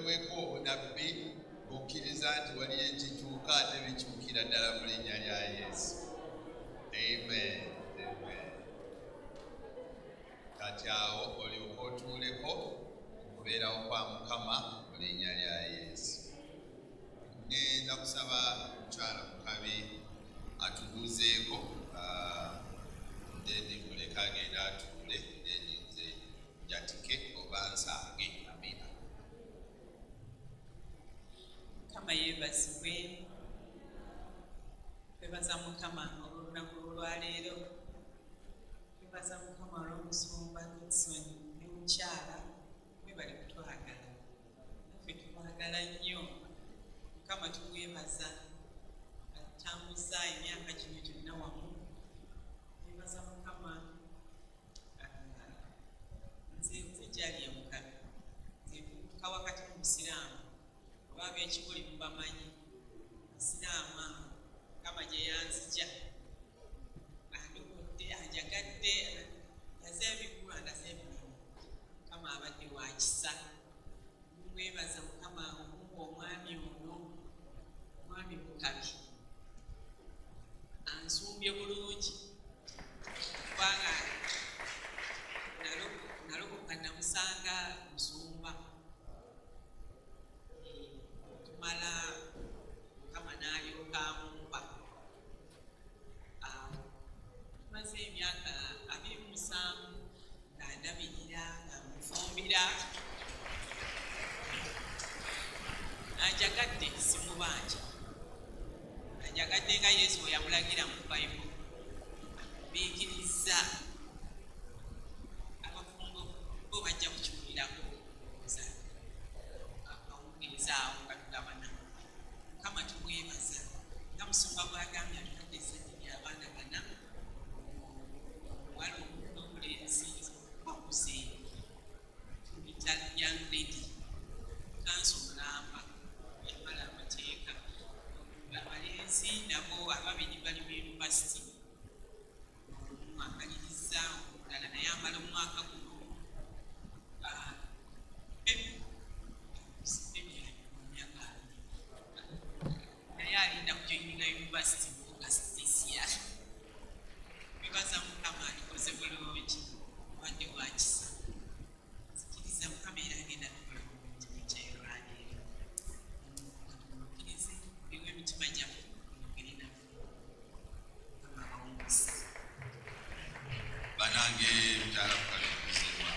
weweko obunabbi okkiriza nti waliyo ekituuka ate bikyukira ddala mu linnya lya Yesu. Amen. Kati awo olyoka otuuleko okubeerawo kwa Mukama mu linnya lya Yesu. Ngenda kusaba mukyala Mukabi atubuuzeeko then muleka agenda atuule then nze njatike oba nsange. Amina. Mukama yeebazibwe. Twebaza Mukama olw'olunaku olwaleero. Twebaza Mukama olw'Omusumba Godson ne mukyala mwe bali kutwagala. Naffe tubagala nnyo. Mukama tumwebaza atambuza emyaka gino gyonna wamu. Twebaza Mukama nze gyali ya Mukabi. Nze nfuuka wakati mu Busiraamu. Oba ab'ekibuli mubamanyi. Busiraama Mukama gye yanzija. Andokodde, anjagadde, yaze ebigulu andaze ebirala. Mukama abadde wa kisa. Mwebaza Mukama okumpa omwami ono, omwami Mukabi. Ansumbye bulungi. Kubanga nalokoka namusanga Musumba. Tumala Mukama n'alyoka amumpa. Tumaze emyaka 27 ng'andabirira, ng'amufumbira. Anjagadde simubanja. Anjagadde nga Yesu bwe yamulagira mu Bayibuli. Biikiriza abafumbo bo bajja kukiwulirako akawungiriza awo katugabana. Mukama tumwebaza. Nga Musumba bw'agambye atudde essanyu ly'abaana bana. Wali n'omulenzi bakuze. Tubita young lady. Kanso mulamba. Yamala amateeka. Abalenzi nabo ababiri bali mu yunivasite. Amaliriza omulala naye amala omwaka guno. Naye alinda kujoyininga yunivasite mu August this year. Twebaza Mukama alikoze bulungi. Obadde wa kisa. Sikiriza Mukama era agenda tukola bulungi mu kyerwaleero. Mukkirize muliwo emitima gyaffe oyogere naffe. Mukama abawumuzza. Banange mukyala Mukabi kuzibwa.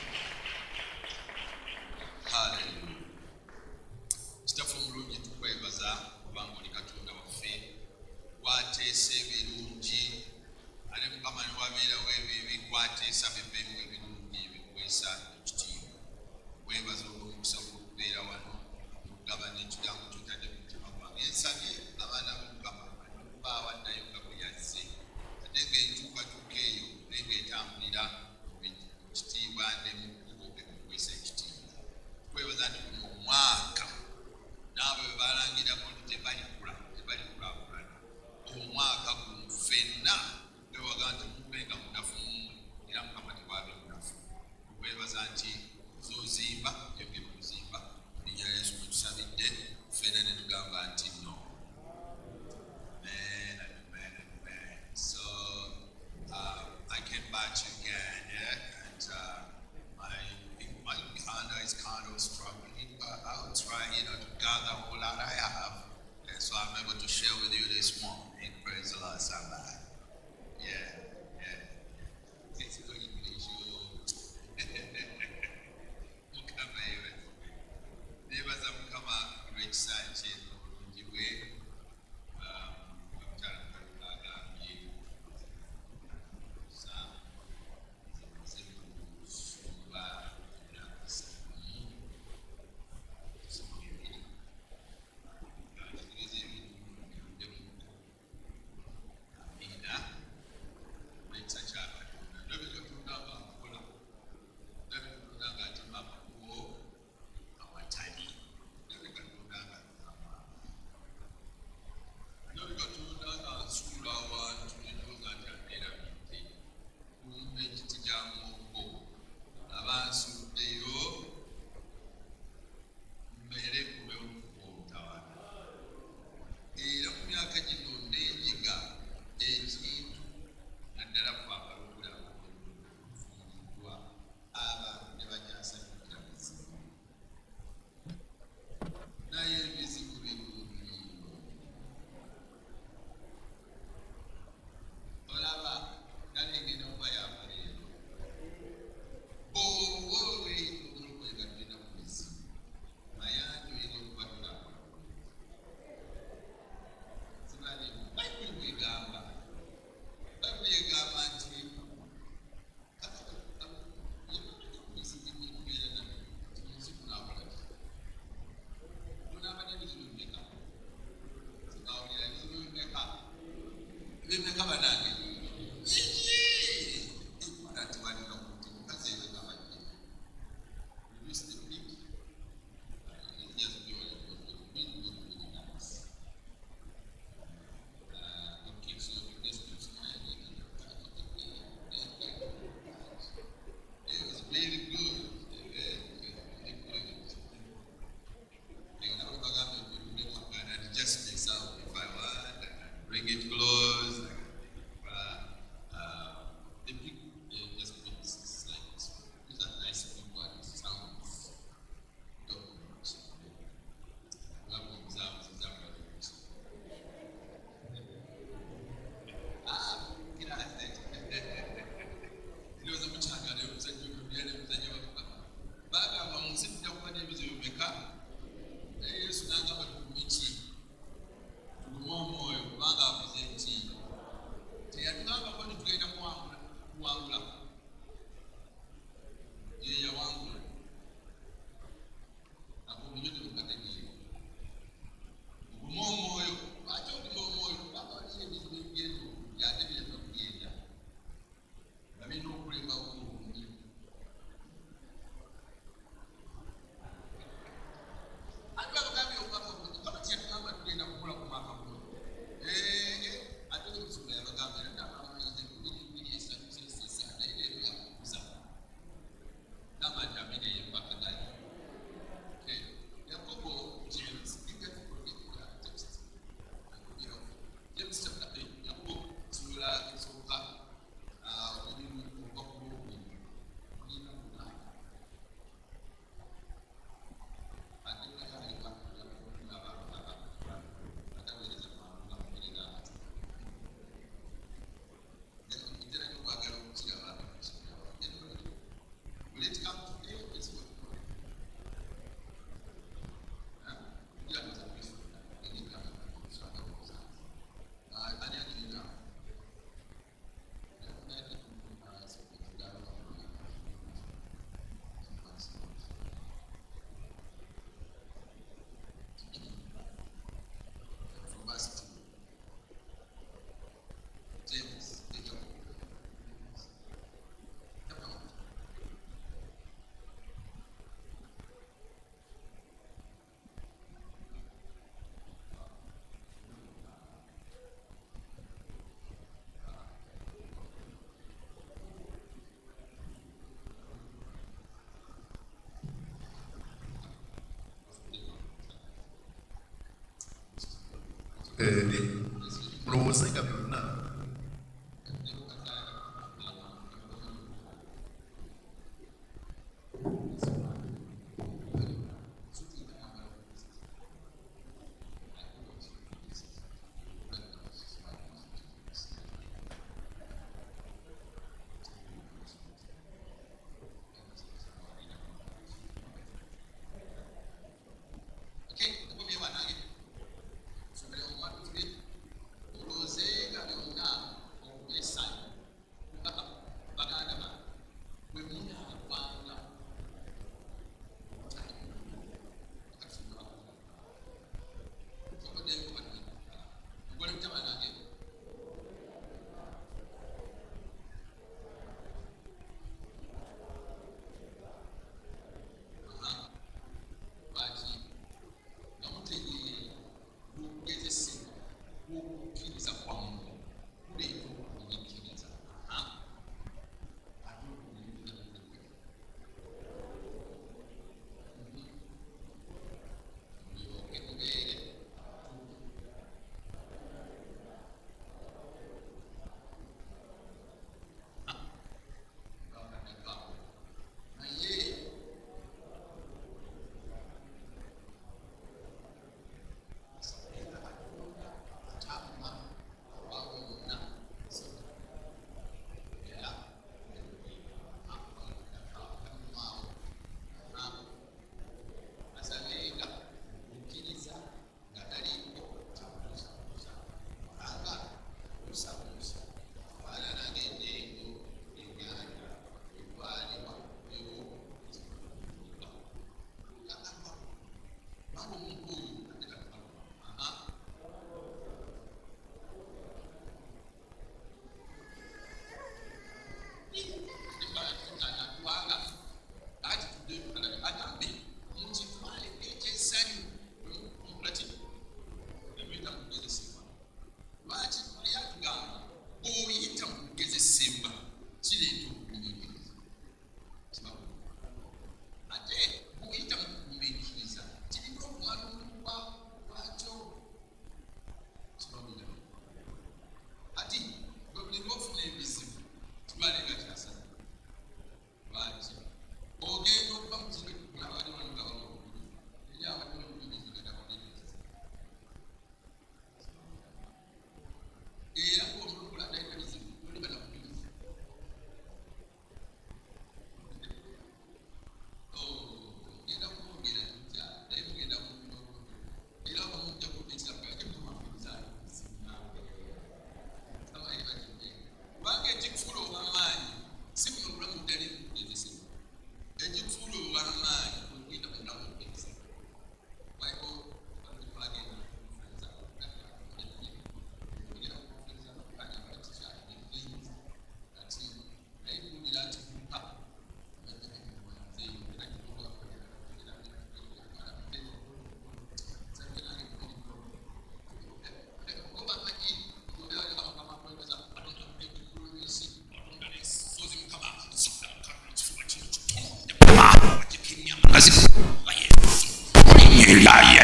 Hallelujah. Kitaffe omulungi tukwebaza kubanga oli Katonda waffe. Wateesa ebirungi. Ate Mukama ne wabeerawo ebibi kwateesa bibeemu ebirungi ebikwesa ekitiibwa. Weebaza olw'omukisa gw'okubeera wano. Okugabana ekigambo ky'otadde mu mutima gwange. Ensabye abaana b'Omukama okubaawo addayo nga bwe yazze. Ate ng'enkyukakyuka eyo naye ng'etambulira mu kitiibwa ne mu kkubo ekukwesa ekitiibwa. Twebaza nti mu mwaka n'abo bwe balangirako nti tebalikulaakulana. Omwaka guno ffenna twebaga nti mube nga munafu mumwe era Mukama tewaabe munafu. Twebaza nti z'ozimba yongera okuzimba. Linnya lya Yesu mwe tusabidde ffenna ne tugamba nti no. Amen. So I came back again, and my Luganda is kind of struggling, but I'll try, to gather all that I have, and so I'm able to share with you this morning. Praise the Lord, somebody. Yeah. It's good English. Nebaza Mukama lw'ekisa kye obulungi bwe. mulowoozenga byonna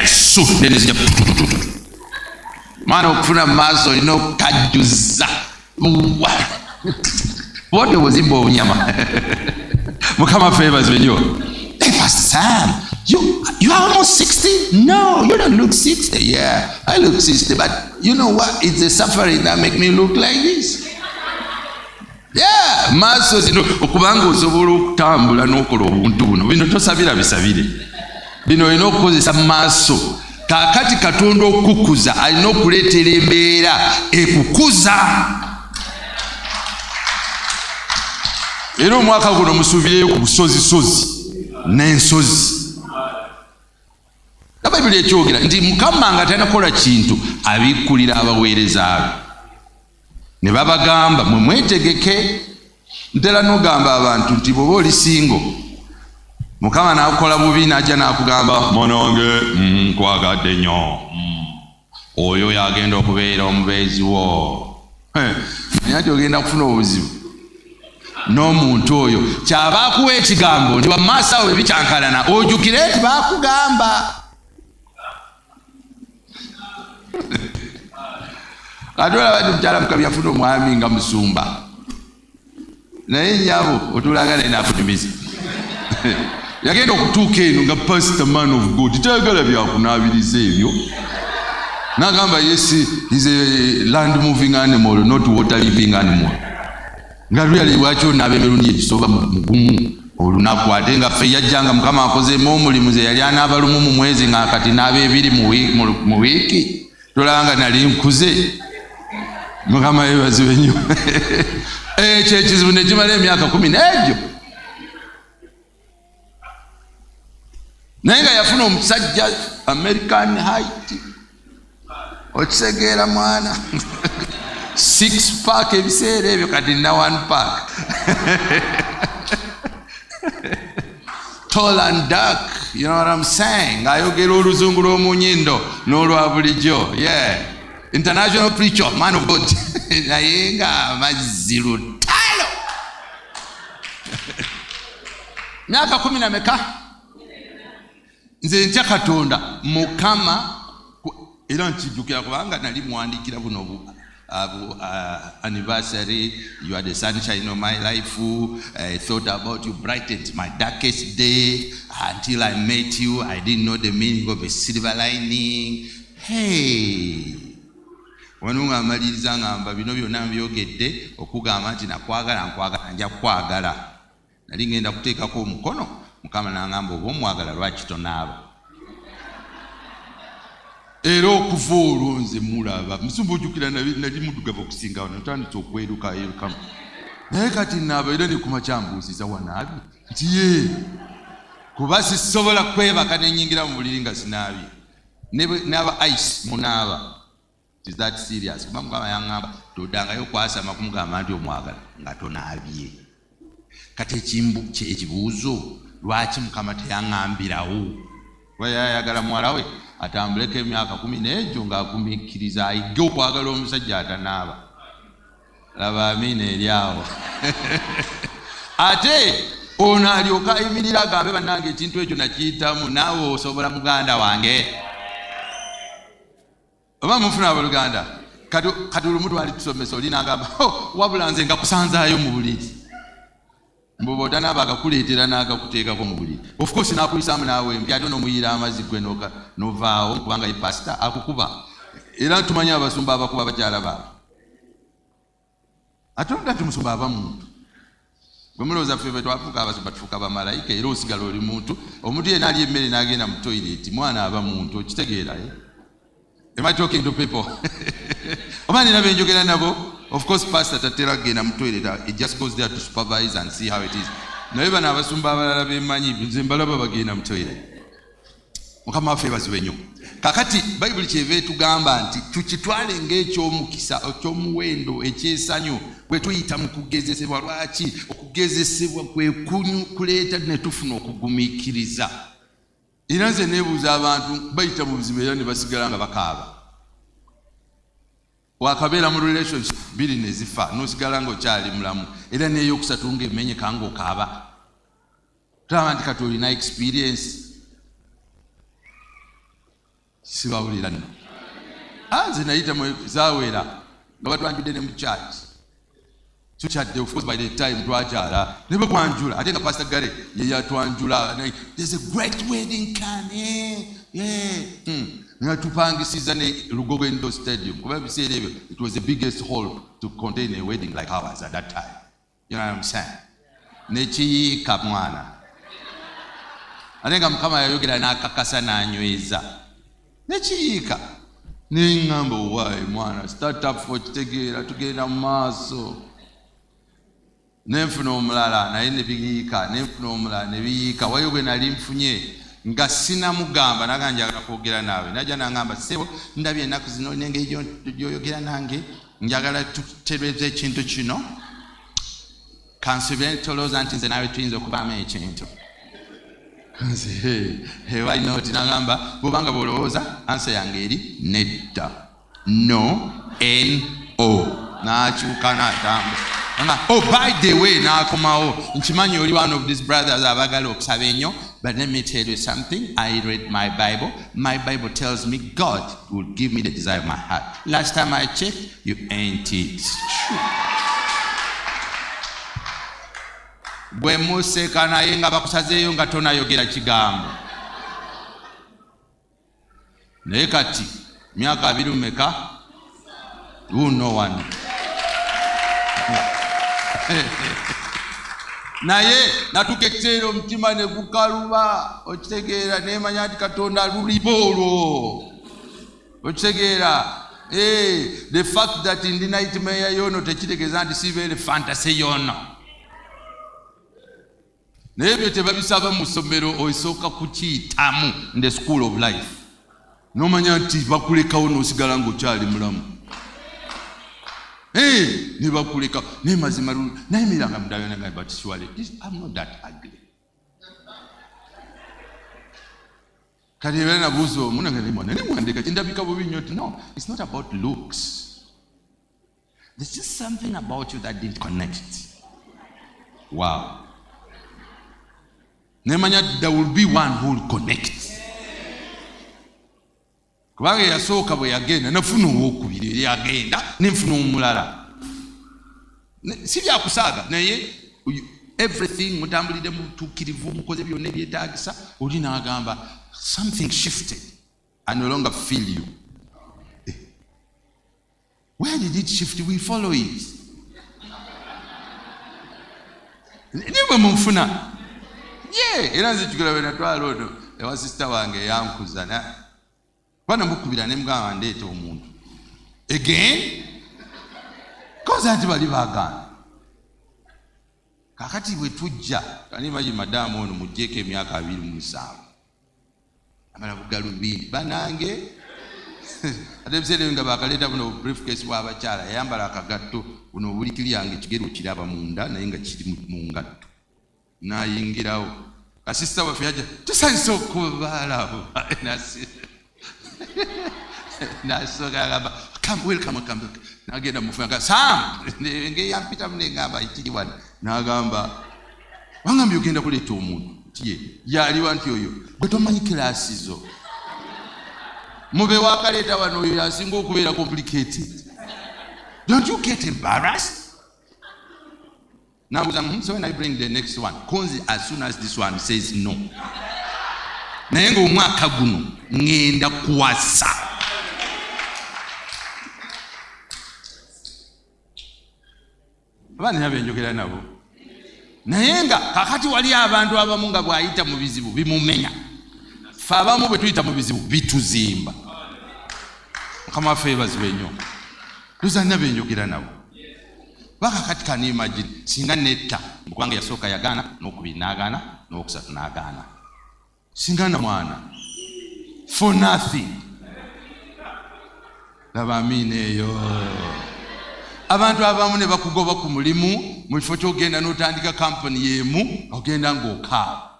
Yesu nenezija mwana okufuna maaso olina okukajjuza bwodde obuzimba obunyama mukama fevers benyo. Hey, Pastor Sam, you are almost 60? No, you don't look 60. Yeah, I look 60, but you know what? It's the suffering that make me look like this. Yeah, maaso zino okubanga osobola okutambula n'okola obuntu buno bino tosabira bisabire bino olina okukozesa maaso. Kakati Katonda okukuza alina okuleetera embeera ekukuza. Era omwaka guno musuubireyo ku busozisozi n'ensozi. Bayibuli ekyogera nti Mukama nga talina kukola kintu abikkulira abaweereza be. Ne babagamba mwe mwetegeke. Ntera n'ogamba abantu nti bw'oba oli singo Mukama n'akukola bubi n'ajja n'akugamba mononge nkwagadde nnyo oyo yagenda okubeera omubeezi wo. Naye ati ogenda kufuna obuzibu n'omuntu oyo kyaba akuwa ekigambo nti wamaaso awo ebikyankalana ojjukire nti baakugamba. Katola bati mchala Mukabi yafuna omwami nga Musumba. Naye nyabo otulagala enakutumiza. Yagenda okutuuka eno nga pastor man of God. Tayagala byakunaabiriza ebyo. Nagamba yes, is a land moving animal, not water living animal. Nga really wacho nabemerundi ekisoba mugumu. Olunaku ate nga ffe yajjanga Mukama akozeemu omulimu ze yali anaabalumu mu mwezi nga kati n'abeebiri mu wiiki. Tolanga nali nkuze. Mukama yeebazibwe nnyo. Ekyo ekizibu ne kimala emyaka 10 n'egyo. Naye nga yafuna omusajja American height. Okisegeera mwana. 6 pack ebiseera ebyo kati na 1 pack. Tall and dark, you know what I'm saying? Ayogera oluzungu lw'omunyindo n'olwa bulijjo. Yeah. International preacher, man of God. Naye nga mazziru talo. Myaka 10 na meka. Nze ntya Katonda Mukama era nkijjukira kubanga nali muwandiikira buno anniversary. You are the sunshine of my life. I thought about you, brightened my darkest day. Until I met you, I didn't know the meaning of a silver lining. Hey, wano amaliriza ngamba bino byonna byogedde okugamba nti nakwagala nja kwagala. Nali ngenda kuteekako omukono, Mukama n'angamba oba omwagala lwaki tonaaba. Era okuva olwo nze mulaba Musumba ojjukira nali muddugavu okusinga wano ntandise okweruka. Naye kati naaba era ne kumakyambuuziza wanaabi nti ye kuba sisobola kwebaka nenyingira mu buliri nga sinaabi n'aba ice munaaba. Is that serious? Kuba Mukama yaŋŋamba toddangayo kwasama kumugamba nti omwagala nga tonaabye. Kati ekibuuzo lwaki Mukama teyaŋŋambirawo? Yayagala muwala we atambuleko emyaka 10 n'egyo ng'agumiikiriza ayigge okwagala omusajja atanaaba. Laba amina eri awo. Ate ono alyoka ayimirira agambe bannange ekintu ekyo nakiyitamu naawe osobola muganda wange. Oba mufuna abooluganda kati olumu twali tusomesa oli n'agamba wabula nze nga kusanzaayo mu buliri. Mbobo tanaaba akakuleetera n'akakuteekako mu buliri. Of course n'akuyisaamu naawe mpi ate n'omuyira amazzi gwe n'ovaawo kubanga ye pasita akukuba. Era tumanyi abasumba abakuba bakyala baabwe. Ate nga tumusumba aba muntu. Bwe mulowooza ffe bwe twafuuka abasumba tufuuka bamalayika era osigala oli muntu. Omuntu yenna ali emmere n'agenda mu toilet mwana aba muntu okitegeera. Am I talking to people? Oba nina benjogera nabo. Of course, pastor tatera genda mu toilet. It just goes there to supervise and see how it is. Naye bano abasumba abalala bemanyi nze mbalaba bagenda mu toilet. Mukama waffe bazibwe nnyo. Kakati Bayibuli kyeva etugamba nti tukitwale ng'ekyomukisa ekyomuwendo ekyesanyu bwe tuyita mu kugezesebwa. Lwaki? Okugezesebwa kwe kuleeta ne tufuna okugumiikiriza. Era nze neebuuza abantu bayita mu buzibu era ne basigala nga bakaaba. Wakabeera mu relationship 2 ne zifa n'osigala ng'okyali mulamu era n'eyokusatu ng'emenyeka ng'okaaba. Tulaba nti kati olina experience. Sibawulira nno. Nze nayita mu zaawera nga batwanjudde ne mu church. Tukyadde of course by the time twakyala ne bwe kwanjula ate nga Pastor Gare ye yatwanjula. There's a great wedding coming. Yeah. Nga tupangisiza ne Lugogo Indoor Stadium. Kuba ebiseera ebyo it was the biggest hall to contain a wedding like ours at that time. You know what I'm saying? Nekiyiika mwana. Ate nga Mukama yayogera n'akakasa n'anyweza. Nekiyiika. Neŋŋamba owaayi mwana start up for kitegeera tugenda mu maaso. Nenfuna omulala naye ne biyiika, nenfuna omulala ne biyiika. Wayo gwe nali nfunye nga sinamugamba naga njagala kwogera naawe. Najja n'angamba ssebo ndabye ennaku zino n'engeri gy'oyogera nange njagala tutereeze ekintu kino. Kansubire ntolooza nti nze naawe tuyinza okubaamu ekintu. Why not? N'angamba bw'obanga bw'olowooza ansa yange eri nedda. No, N-O. N'akyuka n'atambula. Oh, by the way, n'akomawo nkimanyi oli one of these brothers abagala okusaba ennyo But let me tell you something. I read my Bible. My Bible tells me God will give me the desire of my heart. Last time I checked, you ain't it. Bwe museka naye nga bakusazeeyo nga tonayogera kigambo. Naye kati myaka 2 meka? You know one. Naye natukekera omutima ne gukaluba okitegeera nemanya nti Katonda lulibo olwo okitegeera the fact that in the nightmare yono tekitegeeza nti sibeere fantasy yono naye byo tebabisaba mu ssomero osooka kukiyitamu in the school of life nomanya nti bakulekawo n'osigala ng'okyali mulamu ne bakuleka ne mazima nayimiranga mudayona nga but surely I'm not that ugly. Kati bana buzo munanga ne mwana ne mwandika kindabika bubi nnyo. No, it's not about looks. There's just something about you that didn't connect. Wow. Nemanya there will be one who will connect. Kubanga yasooka bwe yagenda nafuna owokubiri yagenda nenfuna omulala si byakusaaga naye everything mutambulidde mutuukirivu mukoze byonna ebyetaagisa oli n'agamba something shifted. I no longer feel you. Where did it shift? We follow it. Niwe mumfuna era nze tukira bwe natwala ono ewa sista wange yankuza bana mukubira ne mugamba ndeeta omuntu again koza nti bali baagana kakati bwe tujja kanimaji madamu ono mugjeeko emyaka 27 amala bugalubindi banange ate ebiseera nga bakaleeta buno briefcase bw'abakyala yayambala akagatto buno obulikiri yange ekigero kiraba munda naye nga kiri mu ngatto nayingirawo kasisita waffe yajja tusanyisa okubaalawo nasoka agamba welcome nagenda mufuna Sam ngeyampita munengamba ikiri wano nagamba wangambye ogenda kuleeta omuntu yaliwa nti oyo gwe tomanyi kilasi zo mube wakaleeta wano oyo yasinga okubeera complicated. Don't you get embarrassed? Now so when I bring the next one konzi as soon as this one says no naye ng'omwaka guno ngenda kuwasa abaana abenjogera nabo naye nga kakati wali abantu abamu nga bw'ayita mu bizibu bimumenya ffe abamu bwe tuyita mu bizibu bituzimba Mukama waffe yeebazibwe nnyo tuzannya benjogera nabo bakakati kan imagine singa netta mukwange yasooka yagaana n'okubiri n'agaana n'okusatu n'agaana singa na mwana for nothing. Laba amina eyo. Abantu abamu ne bakugoba ku mulimu mu kifo ky'ogenda n'otandika kampani y'emu ogenda ng'okaaba.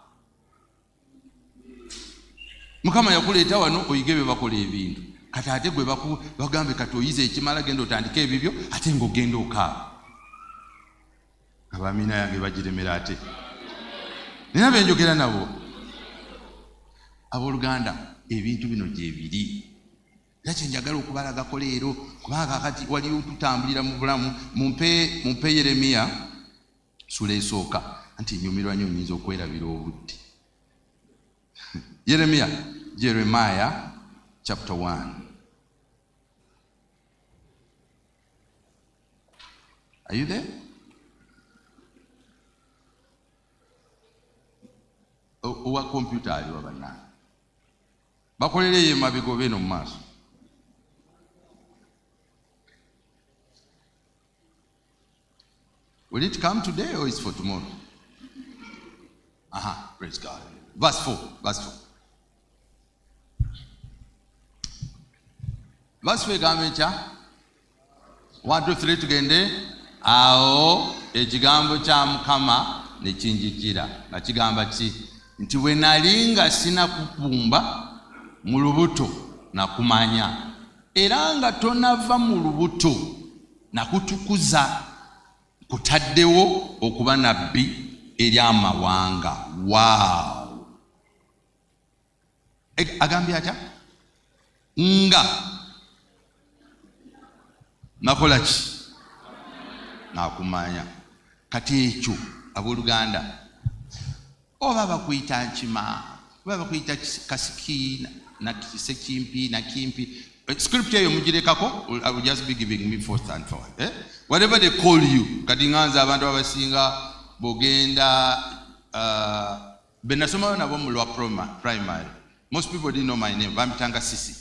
Mukama yakuleeta wano oyige bye bakola ebintu kati ate gwe bagambe kati oyize ekimala genda otandika ebibyo ate ng'ogenda okaaba. Abamina yange bagiremera ate nina benjogera nabo abooluganda ebintu bino gye biri era kyenjagala okubalagako leero kubanga kati waliwo tutambulira mu bulamu mumpe Yeremiya sula esooka anti nyumirwa nnyo nyinza okwerabira obudde. Jeremiah chapter 1. Are you there? Owa computer aliwa bana bakolere mabego beno mu maaso. Will it come today or is for tomorrow? Praise God. Verse 4. Verse 4 gamecha 1 2 3 tugende awo ekigambo kya Mukama ne kinjijira nga kigamba ki nti we nalinga sina kupumba mu lubuto nakumanya era nga tonava mu lubuto nakutukuza kutaddewo okuba nabbi eri amawanga. Wow. agambye atya nga nakola ki nakumanya. Kati ekyo abooluganda oba bakuyita nkima oba bakuyita kasiki nakisekimpi nakimpi, scripture eyo mugirekako. I will just be giving me forth and forward, whatever they call you. Kati nganza abantu abasinga bogenda benasomayo nabo mu lwa primary, most people didn't know my name. Bampitanga Sisi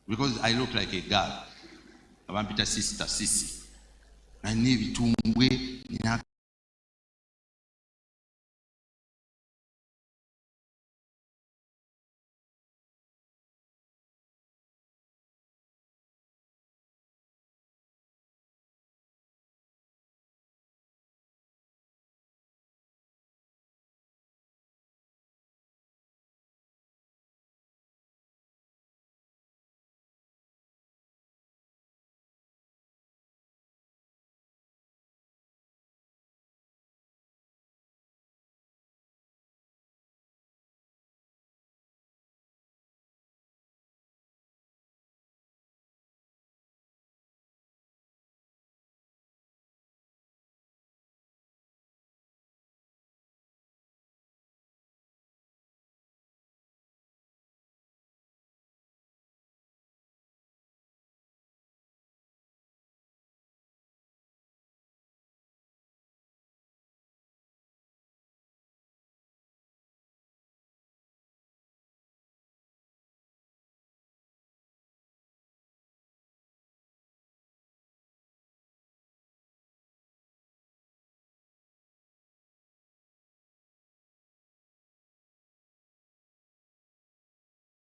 because I look like a girl. Bampita sister Sisi. Na n'ebitumbwe nina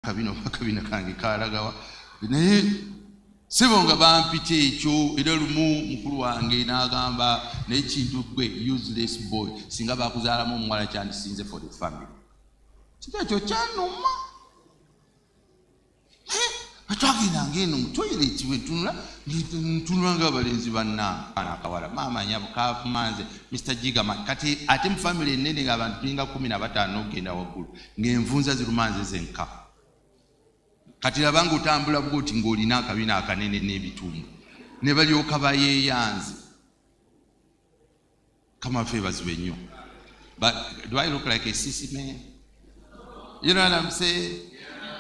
kabino kange kalagawa naye sibonga bampita ekyo. Era lumu mukulu wange n'agamba n'ekintu gwe useless boy singa bakuzaalamu omuwala kyandisinze for the family. Kintu ekyo kyanuma. Atwagendanga eno mu toilet ntunula ng'abalenzi bannange akawala maama nyabukavumanze Mr. Gigaman. Kati ate mu family ennene ng'abantu tulinga 15 okugenda waggulu ng'envunza zirumanze zenka. Kati labanga otambula bwoti ng'olina akabina akanene n'ebitundu ne balyoka bayeeyanze. Kama favors nnyo. But do I look like a sissy man? You know what I'm saying?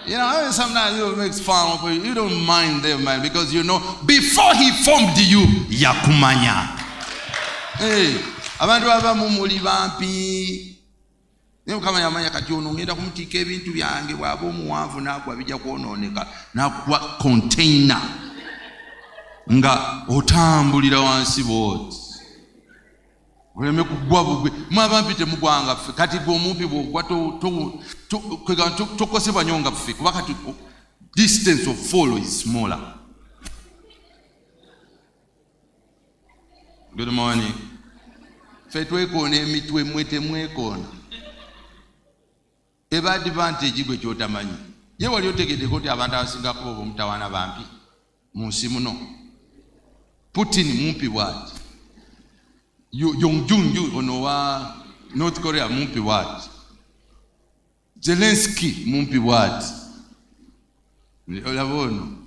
You know, sometimes it makes fun of you. You don't mind them, man, because you know before he formed you, yakumanya. Hey, abantu abamu muli bampi. Niyo kama yamanya kati ono ngenda kumutika ebintu byange bwaba omuwanvu n'agwa bijja kwonooneka n'akuwa container nga otambulira wansi bwoti oleme kugwa bugwe. Mwabampi temugwanga ffe kati gwe omumpi bwogwa tokosebwa nnyo nga ffe kuba kati distance of fall is smaller. Good morning. Ffe twekoona emitwe mmwe temwekoona. Eba advantage gwe kyotamanyi. Ye wali otegeddeko nti abantu abasinga kuba omutawaana bampi mu nsi muno. Putin mumpi bwati. Yongjung ono wa North Korea mumpi bwati. Zelensky mumpi bwati. Olaba ono.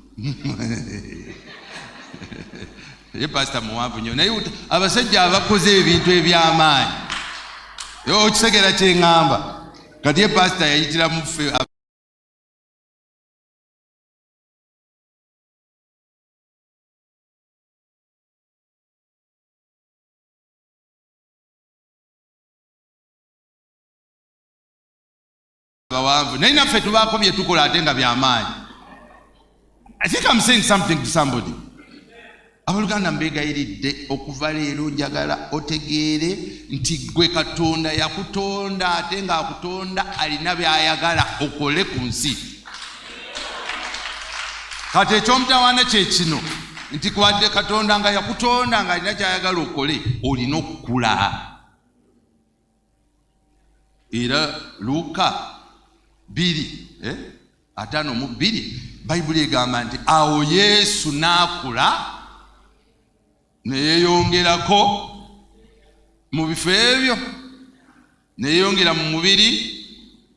Ye pastor muwanvu nnyo naye abasajja abakoze ebintu eby'amaanyi. Okisegera kyeŋŋamba. Kati ye pastor yayitira mu ffe abawanvu naye naffe tubaako bye tukola ate nga by'amaanyi. I think I'm saying something to somebody. Abooluganda mbeegayiridde okuva leero njagala otegeere nti gwe Katonda yakutonda ate ng'akutonda alina by'ayagala okole ku nsi. Kati ekyomutawaana kye kino nti kwadde Katonda nga yakutonda ng'alina ky'ayagala okole olina okukula. Era Luka 2:5 Bayibuli egamba nti awo Yesu n'akula ne yeeyongerako mu bifo ebyo ne yeeyongera mu mubiri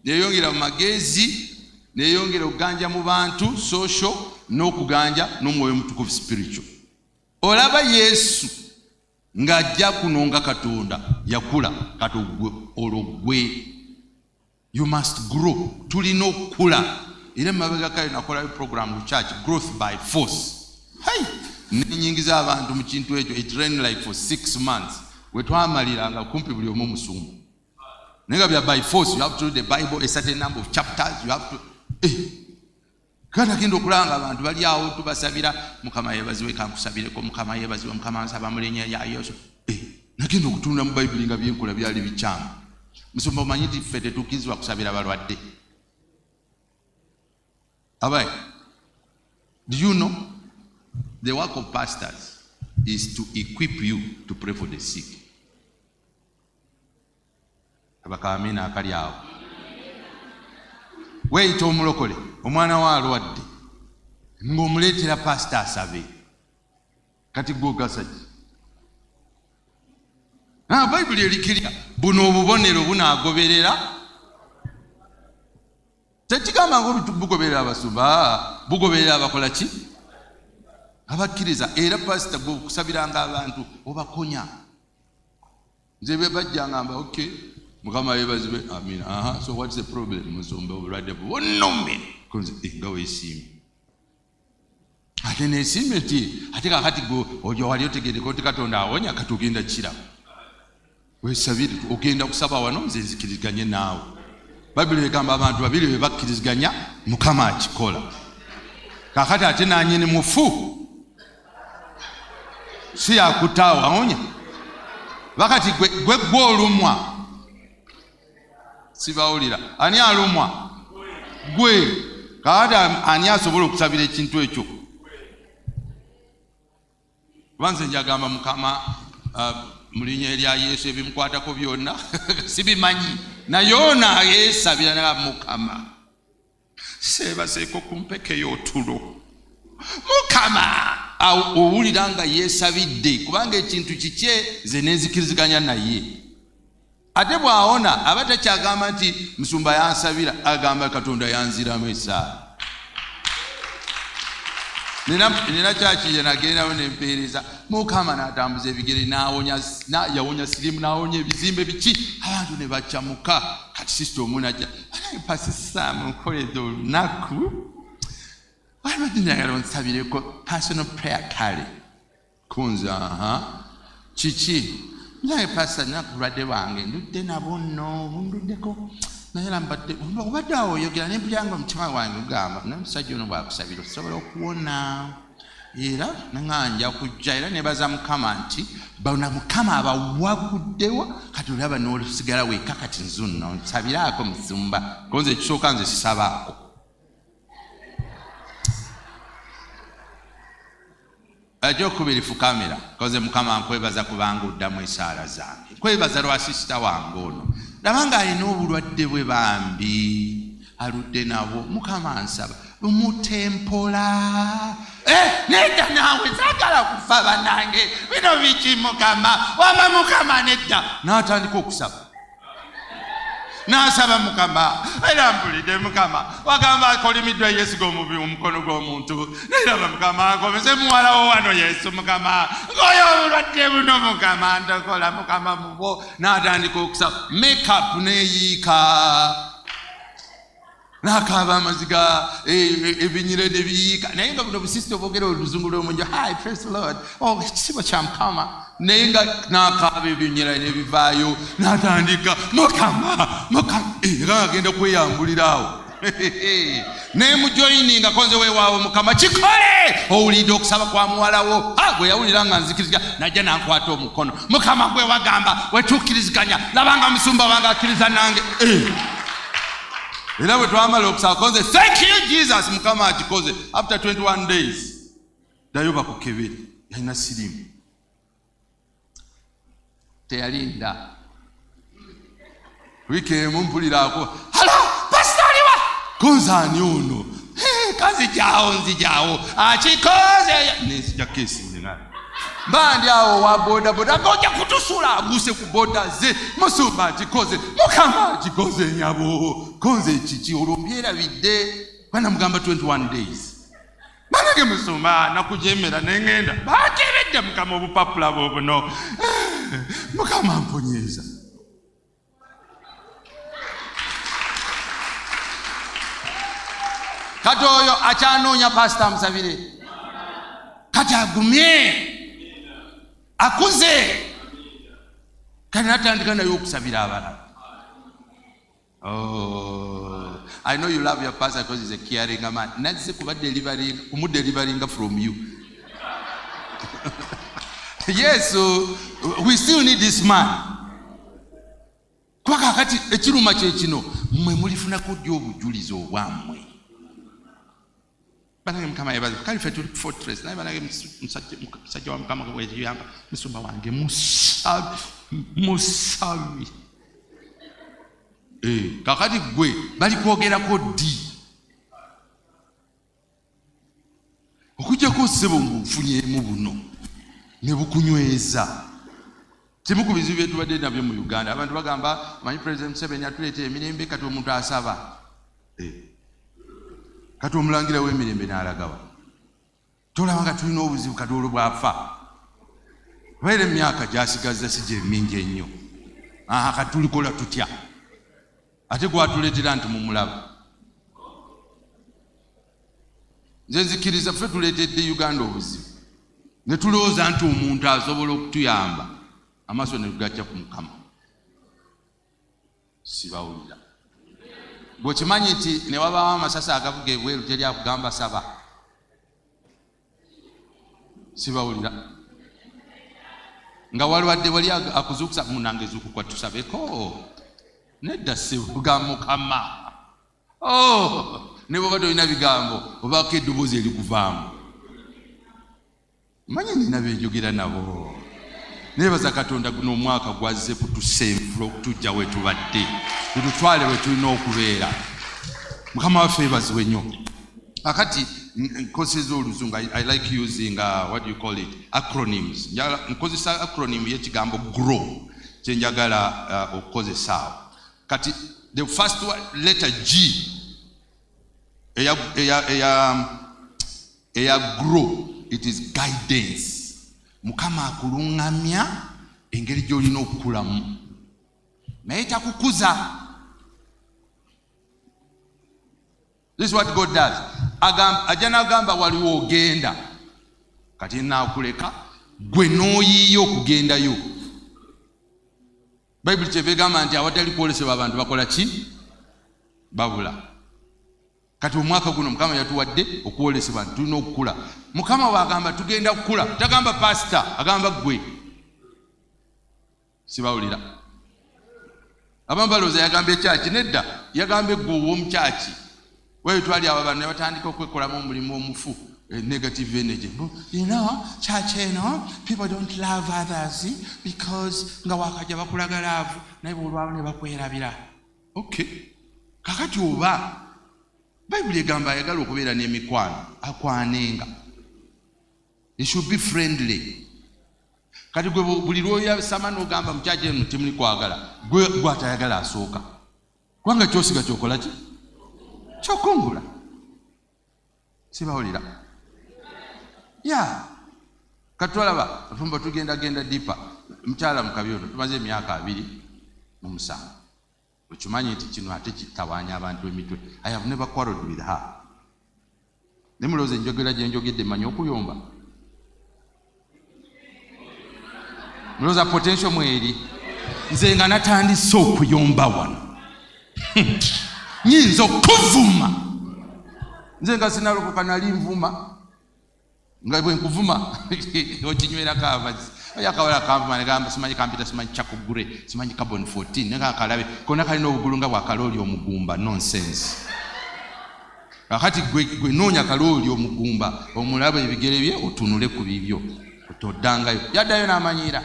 neyongera mu magezi, neyongera okuganja mu bantu social, n'okuganja n'omwoyo mutukuvu spiritual. Olaba Yesu ng'ajja kuno nga Katonda yakula kati ologwe. You must grow. Tulina okukula. Era mabega kale nakola program mu church, growth by force. Hey, nenyingiza abantu mu kintu ekyo, it ran like for 6 months. We twamaliranga kumpi buli omu Musumba. Nenga bya by force, you have to read the Bible a certain number of chapters, you have to Kana kindo kulanga abantu bali awo tubasabira Mukama yebaziwe kankusabireko Mukama yebaziwe Mukama nsaba mulenya ya Yesu. Nakindo okutunda mu Bible nga byenkola byali bichamu. Musumba manyiti fete tukizwa kusabira balwadde. Abai, do you know the work of pastors is to equip you to pray for the sick? Abakamina akali awo. Weyita omulokole omwana wa alwadde ng'omuleetera pastor asabe kati gwogasaji. Bayibuli erikirya buno obubonero bunaagoberera. Tekigamba bugoberera abasumba, bugoberera abakola ki? Abakkiriza. Era pastor gwokusabiranga abantu obakonya. Nze bajja ngamba okay, Mukama yebaziwe, amen. So what's the problem? Musumba obulwadde bwonnome konze ngawe esimu. Ate n'esimu eti ate kakati go ojo wali otegedde ko Katonda awonya katugenda kira. Wesabire ogenda kusaba wano nze nzikiriziganye naawe. Bayibuli egamba abantu babiri be bakkiriziganya Mukama akikola. Kakati ate nanyini mufu si yakutaawo awonya. Wakati gwe olumwa sibawulira. Ani alumwa? Gwe. Kakati ani asobola okusabira ekintu ekyo? Kubanze njagamba Mukama mulinnya erya Yesu ebimukwatako byonna sibimanyi. Naye ona yeesabira na Mukama seebaseeko kumpekeyo otulo. Mukama owulira nga yeesabidde kubanga ekintu kikye ze neezikiriziganya naye. Ate bw'awona aba takyagamba nti Musumba yansabira, agamba Katonda yanziramu esaala. Nina kyakije nagendawo nempeereza Mukama n'atambuza ebigere yawonya sirimu n'awonya ebizimbe biki abantu ne bakyamuka. Kati sisita omu najja pasisaamu nkoleza olunaku njagala onsabireko personal prayer kale kunze. Kiki? Naye pastor nakulwadde wange ndudde nabo nno bunduddeko naye lambadde obadde awo oyogera nempulanga omutima wange ogamba n'omusajja ono bwakusabira osobola okuwona. Era naŋŋanja kujja era nebaza Mukama nti bana Mukama abawaguddewa kati olaba n'osigala weka kati nzunno nsabiraako Musumba konze ekisooka nze sisabaako. Ekyokubiri fukamira koze Mukama nkwebaza kubanga oddamu esaala zange. Nkwebaza lwa sisita wange ono labanga alina obulwadde bwe bambi aludde nabo. Mukama nsaba umutempola. Nedda naawe saagala kufa bannange bino biki Mukama? Wama Mukama nedda n'atandika okusaba. N'asaba Mukama era mpulidde Mukama wagamba akolimiddwa Yesu g'omubi omukono gw'omuntu. Nairaba Mukama akomeze muwalawo wano Yesu Mukama ng'oyo obulwadde buno Mukama ndokola Mukama mubo. N'atandika okusaba makeup neeyiika n'akaaba amaziga ebinyire ne biyiika. Naye nga buno busisita obwogera oluzungu lw'omunjo hi praise the Lord ekisibo kya Mukama. Naye nga n'akaaba ebinyira ne bivaayo n'atandika Mukama nga agenda kweyambulira awo. Ne mujoyininga konze weewaawo Mukama kikole. Owulidde okusaba kwa muwalawo gwe yawulira nga nzikiriziganya najja nankwata omukono. Mukama gwe wagamba wetuukiriziganya labanga Musumba wange akkiriza nange. Era bwe twamala okusaba konze thank you Jesus. Mukama akikoze. After 21 days ddayo bakukebere yalina sirimu teyalinda. Wiiki emu mpuliraako halo pastor aliwa konze ani ono kanzijaawo akikoze nenzija kesi nina bandi awo wa boda boda goja kutusula aguse ku boda ze Musumba kikoze Mukama kikoze nyabo konze chichi olombyera bidde bana mugamba 21 days banage Musumba nakujemera nengenda bakebedde Mukama obupapula bobuno Mukama mponyeza kati oyo achanoonya pastor Musabire kati agumye akuze kati natandika nayo okusabira abalala. Oh, I know you love your pastor because he's a caring man. Nazze kuba delivering from you. Yes, so we still need this man. Kwa kakati ekiruma kye kino mmwe mulifunako ddyo obujulizi obwammwe. Banage Mukama yebaze kalife tuli fortress naye banage musajja wa Mukama gwe yamba Musumba wange musabi kakati gwe bali kwogerako ddi okujjako ssebo nfunyeemu buno ne bukunyweza kimu ku bizibu byetubadde nabyo mu Uganda. Abantu bagamba manyi President Museveni atuleetera emirembe kati omuntu asaba kati omulangira w'emirembe n'alagawa tolaba nga tulina obuzibu kati olwo bwafa baire emyaka gyasigaza si gye mingi ennyo kati tulikola tutya ate gwatuleetera nti mumulaba. Nze nzikiriza ffe tuleetedde Uganda obuzibu ne tulowooza nti omuntu asobola okutuyamba amaaso ne tugajja ku Mukama. Sibawulira bw'okimanyi nti ne wabawo amasasi agavuga ebweru teri akugamba saba. Sibawulira nga walwadde wali akuzuukusa munange zuukukwa tusabeko nedda sibuga Mukama. Ne bw'oba tolina bigambo obaako eddoboozi erikuvaamu manyi nina benjogera nabo. Nebaza Katonda guno omwaka gwazze kutusenfula okutujja we tubadde tutwale we tulina okubeera. Mukama waffe yebaziwe nnyo. Akati nkozesa oluzungu I like using what do you call it acronyms. Nkozesa acronym y'ekigambo grow kyenjagala okukozesaawo. Kati the first letter G eya grow it is guidance. Mukama akulungamya engeri gy'olina okukulamu naye takukuza. This is what God does. Ajja n'agamba waliwo ogenda kati naakuleka gwe n'oyiiya okugendayo. Bayibuli kyeva egamba nti awatali kwolesebwa abantu bakola ki? Babula. Kati omwaka guno Mukama yatuwadde okuwolesebwa nti tulina okukula. Mukama wagamba tugenda kukula tagamba pastor agamba gwe. Sibawulira abambalooza yagamba ekyaki nedda yagamba eggwe ow'omukyaki wewe twali abo abantu ne batandika okwekolamu omulimu omufu negative energy. You know, church, people don't love others because nga wakajja bakulaga laavu naye bwolwawo ne bakwerabira. Okay, kakati oba Bayibuli egamba ayagala okubeera n'emikwano akwanenga. It should be friendly. Kati gwe buli lw'oyasama n'ogamba mukyaki eno temuli kwagala gwe atayagala asooka kubanga kyosiga kyokola ki? Kyokungula. Sibawulira katwalaba afumba tugenda dipa mukyala Mukabi ono tumaze emyaka 27. Okimanyi nti kino ate kitawaanya abantu emitwe. I have never quarreled with her. Nemulowooza enjogera gye njogedde manyi okuyomba. Mulowooza potential mweri. Nze nga natandise okuyomba wano. Nyinza okuvuma. Nze nga sinalokoka nali nvuma. Nga bwe nkuvuma okinywerako amazzi. Yakawala kanvuma negamba simanyi kampita simanyi chakugure simanyi carbon 14 nega kalabe kona kalina obugulu nga bwa kaloli omugumba nonsense. Akati gwe noonya kaloli omugumba omulaba ebigere bye otunule ku bibyo otoddangayo yaddayo n'amanyira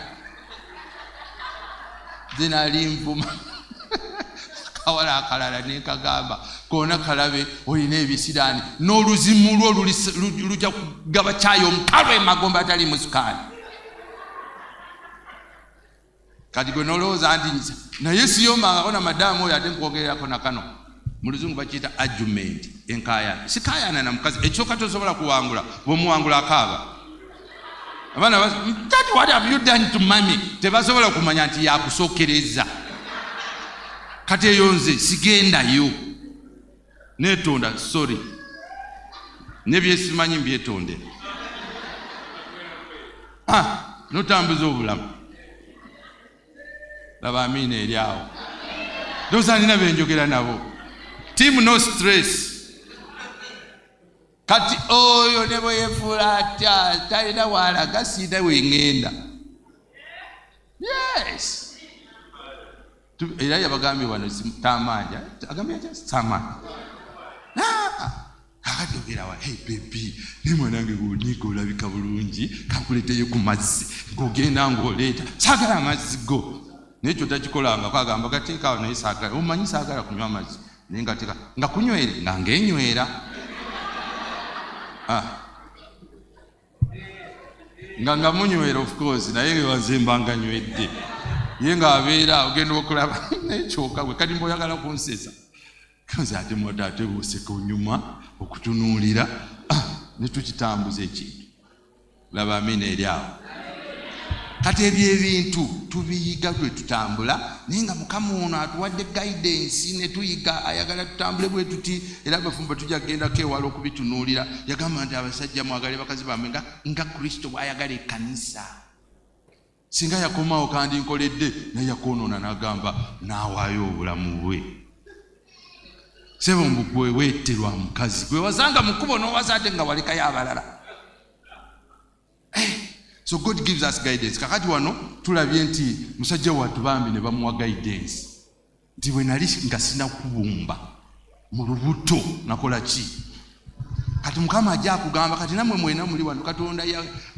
zinali nvuma. Kawala akalala nekagamba kona kalabe olina ebisiraani n'oluzimu lwo lujja kugaba kyayo omukalo emagomba atali musukali. kati gwe nolowooza nti naye siyomangako na madamu oyo ate nkwogererako na kano mu luzungu bakiyita argument enkaayana sikaayana na mukazi ekyoka tosobola kuwangula bw'omuwangula akaaba abaana tati what have you done to mommy tebasobola kumanya nti yakusookereza kati eyo nze sigendayo neetonda sorry nebyesimanyi mbyetondera notambuza obulamu laba amiina eri awo tosanina benjogera nabo team no stress kati oyo ne bwe yefuula atya talina waalaga siina wengenda yes era yabagambye wano tamanja agambye atya samanja kakati ogerawa hey baby ne mwanange guniga olabika bulungi kankuleteyo ku mazzi ng'ogenda ng'oleeta saagala amazzi go nekyo takikolanga kwagamba gateekaawo naye saagala omanyi saagala kunywa amazzi naye ngateeka nga kunywere nga ng'enywera nga munywera of course naye wazembanga nywedde ye ng'abeera ogenda okulaba nekyoka gwe kati mboyagala kunsesa kanze ate mwata ate buseka onyuma okutunuulira ne tukitambuza ekintu laba amiina eri awo kati ebyo ebintu tubiyiga bwe tutambula naye nga mukama ono atuwadde guidance ne tuyiga ayagala tutambule bwe tuti era abafumba tujja kugendako ewala okubitunuulira yagamba nti abasajja mwagale bakazi bamwe nga kristo bw'ayagala ekkanisa singa yakomawo kandi nkoledde naye yakoonoona n'agamba n'awaayo obulamu bwe sebo mbugwe weeterwa mukazi gwe wazanga mu kkubo n'owaza ate nga walekayo abalala so God gives us guidance kakati wano tulabye nti musajja wattu bambi ne bamuwa guidance nti bwe nali nga sina kubumba mu lubuto nakola ki kati mukama ajja akugamba kati namwe mwena muli wano katonda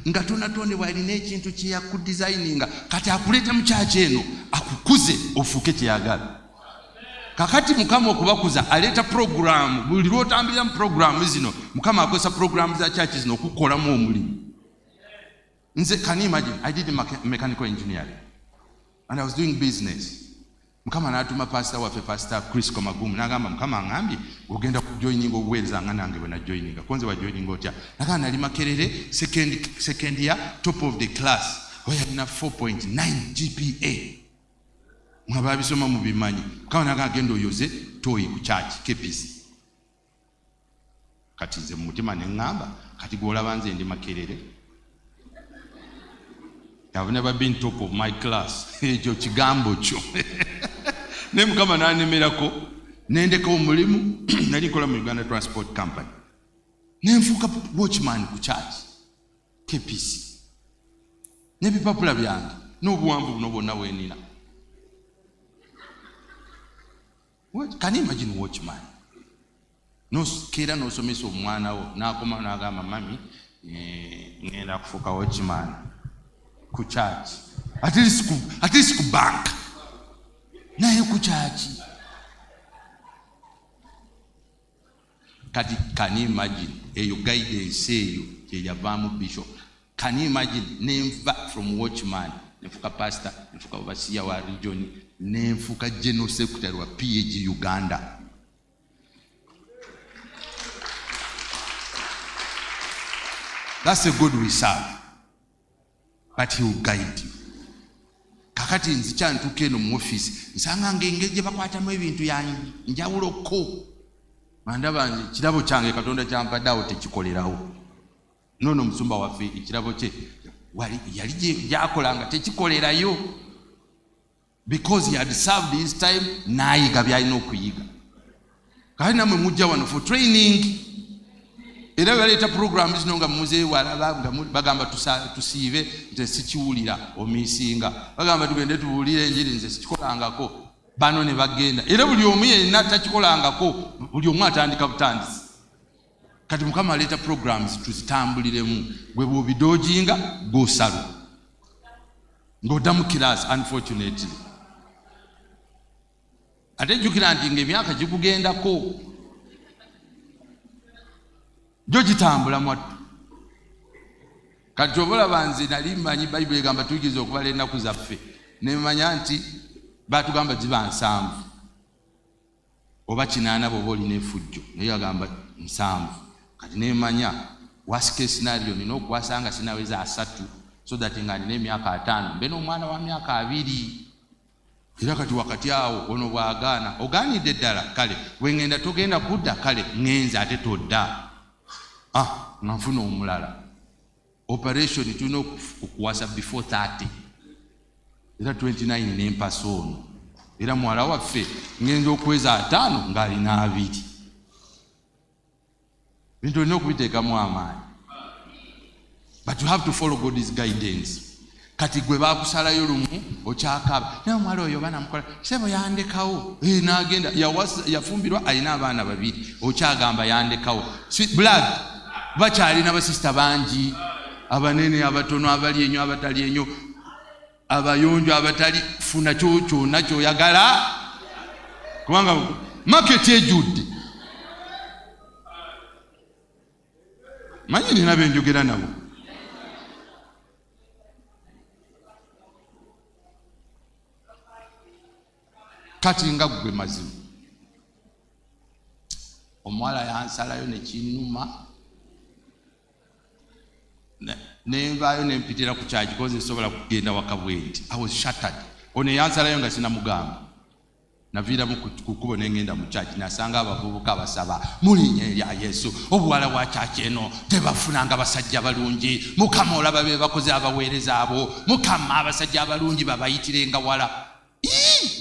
nga tonatondebwa alina ekintu kye yakudesigninga kati akuleeta mu kyaki eno akukuze ofuuke kyeyagala kakati mukama okubakuza aleeta programu buli lwotambulira mu programu zino mukama akozesa programu za kyaki zino okukolamu omulimu nze can you imagine I did mechanical engineering and I was doing business mukama n'atuma pastor waffe pastor Chris Komagumu n'agamba mukama angambye ogenda kujoininga obuweereza nga nange bwe najoininga konze wajoininga otya nagamba nali Makerere second year top of the class where nina 4.9 GPA mwababisoma mu bimanyi mukama n'agamba genda oyoze toyi ku church KPC kati nze mu mutima ne ngamba kati gwolaba nze ndi Makerere I've never been top of my class. Ekyo kigambo kyo. Ne mukama n'anemerako nendeka omulimu nali nkola mu Uganda Transport Company. Nenfuuka watchman ku church KPC. N'ebipapula byange n'obuwanvu buno bwonna bwenina. Can you imagine watchman? Keera n'osomesa omwana wo n'akoma n'agamba mami ngenda kufuuka watchman. Ku church at least ku bank naye ku church kati can you imagine eyo guidance eyo yeyavaamu bishop can you imagine nenva from watchman nenfuka pastor nenfuka overseer wa region nenfuka general secretary wa PAG Uganda that's a God we serve. But he will guide you. Kakati nzicyantuka eno mu office nsanga ngenge gye bakwatamu ebintu ya njawuloko mandaba kirabo kyange katonda kyampadde awo tekikolerawo nono musumba waffe ekirabo kye yali gyakolanga tekikolerayo because he had served his time n'ayiga byalina okuyiga kati namwe mujja wano for training era baleeta programu zino nga muze walaba nga bagamba tusiive nze sikiwulira omisinga bagamba tugende tuwulire enjiri nze sikikolangako bano ne bagenda era buli omu yenna takikolangako buli omu atandika butandisi kati mukama aleeta programs tuzitambuliremu gwe bw'obidoojinga g'osalo ng'oddamu class unfortunately ate jjukira nti ng'emyaka gikugendako jo gitambula mwattu kati obalaba nze nali mmanyi bayibuli egamba tuyigiriza okubala ennaku zaffe nemanya nti batugamba ziba 7 oba 8 bwoba olina efujjo naye agamba 7 kati nemanya worst case scenario nina okukwasanga sinaweza 3 so that nga nina emyaka 5 mbe n'omwana wa myaka 2 era kati wakati awo ono bwagaana ogaanidde ddala kale wengenda togenda kudda kale ngenza ate todda nga nfuna omulala operation tulina okuwasa before 30 era 29 n'empasa ono era mwala waffe ngenza okweza 5 ng'alina 2 bintu olina okubiteekamu amaanyi but you have to follow God's guidance. Kati gwe bakusalayo lumu okyakaba naye omwala oyo banamukola sebo yandekawo n'agenda yafumbirwa alina abaana 2 okyagamba yandekawo blood bakyalina basista bangi abanene abatono abali enyo abatali enyo abayonjo abatali funa kyona kyoyagala kubanga market ejjudde manyi nina benjogera nabo kati nga gwe mazima omwala yansalayo nekinuma nenvaayo nempitira ku kyaki koze sobola kugenda wakabwenti. I was shattered. Ono yansalayo nga sinamugamba naviiramu ku kkubo nengenda mu kyaki nasanga abavubuka basaba mu linnya erya Yesu obuwala bwa kyaki eno tebafunanga basajja balungi Mukama olaba be bakoze abaweereza abo Mukama abasajja abalungi babayitirenga wala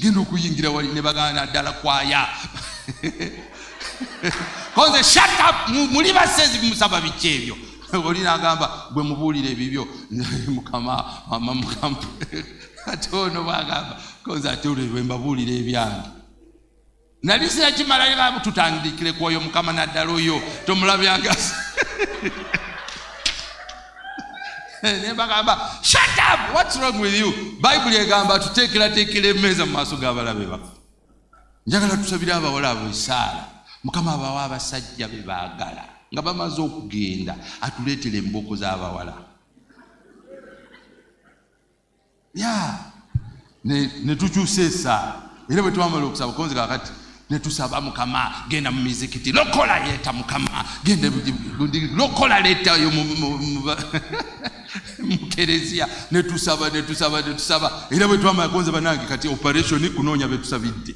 genda okuyingira wali ne bagaana ddala kwaya koze shut up muli basezi musaba biki ebyo olina agamba bwe mubuulira ebibyo Mukama ate ono bwagamba koze ate olwe mbabuulira ebyange nali sinakimala tutandikire ku oyo Mukama naddala oyo tomulabyanga nebagamba shut up, what's wrong with you? Bible egamba tuteekerateekera emmeeza mu maaso g'abalabe baffe. Njagala tusabira abawala abo esaala Mukama abawa abasajja be baagala nga bamaze okugenda atuleetere emboko z'abawala ne tukyusa esaala era bwe twamala okusaba konze kakati ne tusaba Mukama genda mu mizikiti lokola leeta Mukama genda lokola leeta yo mukerezia ne tusaba era bwe twamala konze banange kati operation kunoonya be tusabidde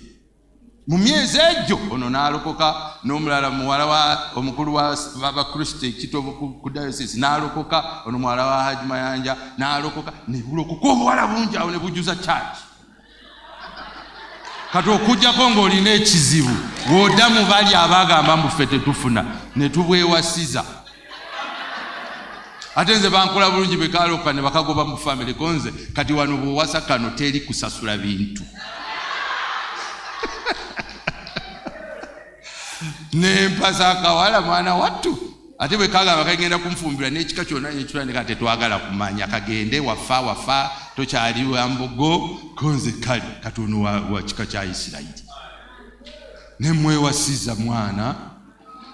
mu myezi egyo ono n'alokoka n'omulala muwala wa omukulu wa Abakristo ekitobo ku diocese n'alokoka ono muwala wa Haji Mayanja n'alokoka ne bulokoka obuwala bungi awo ne bujuza church kati okujjako ng'olina ekizibu w'oddamu bali abagamba muffe tetufuna ne tubwewasiza ate nze bankola bulungi bekaloka ne bakagoba mu family konze kati wano bw'owasa kano teri kusasula bintu nempasa akawala mwana wattu ate bwe kagamba kagenda kumfumbira n'ekika kyonna nekitwandika tetwagala kumanya kagende wafa tokyali wa mbogo konze kali katono wa kika kya Isirayiri nemwewasiza mwana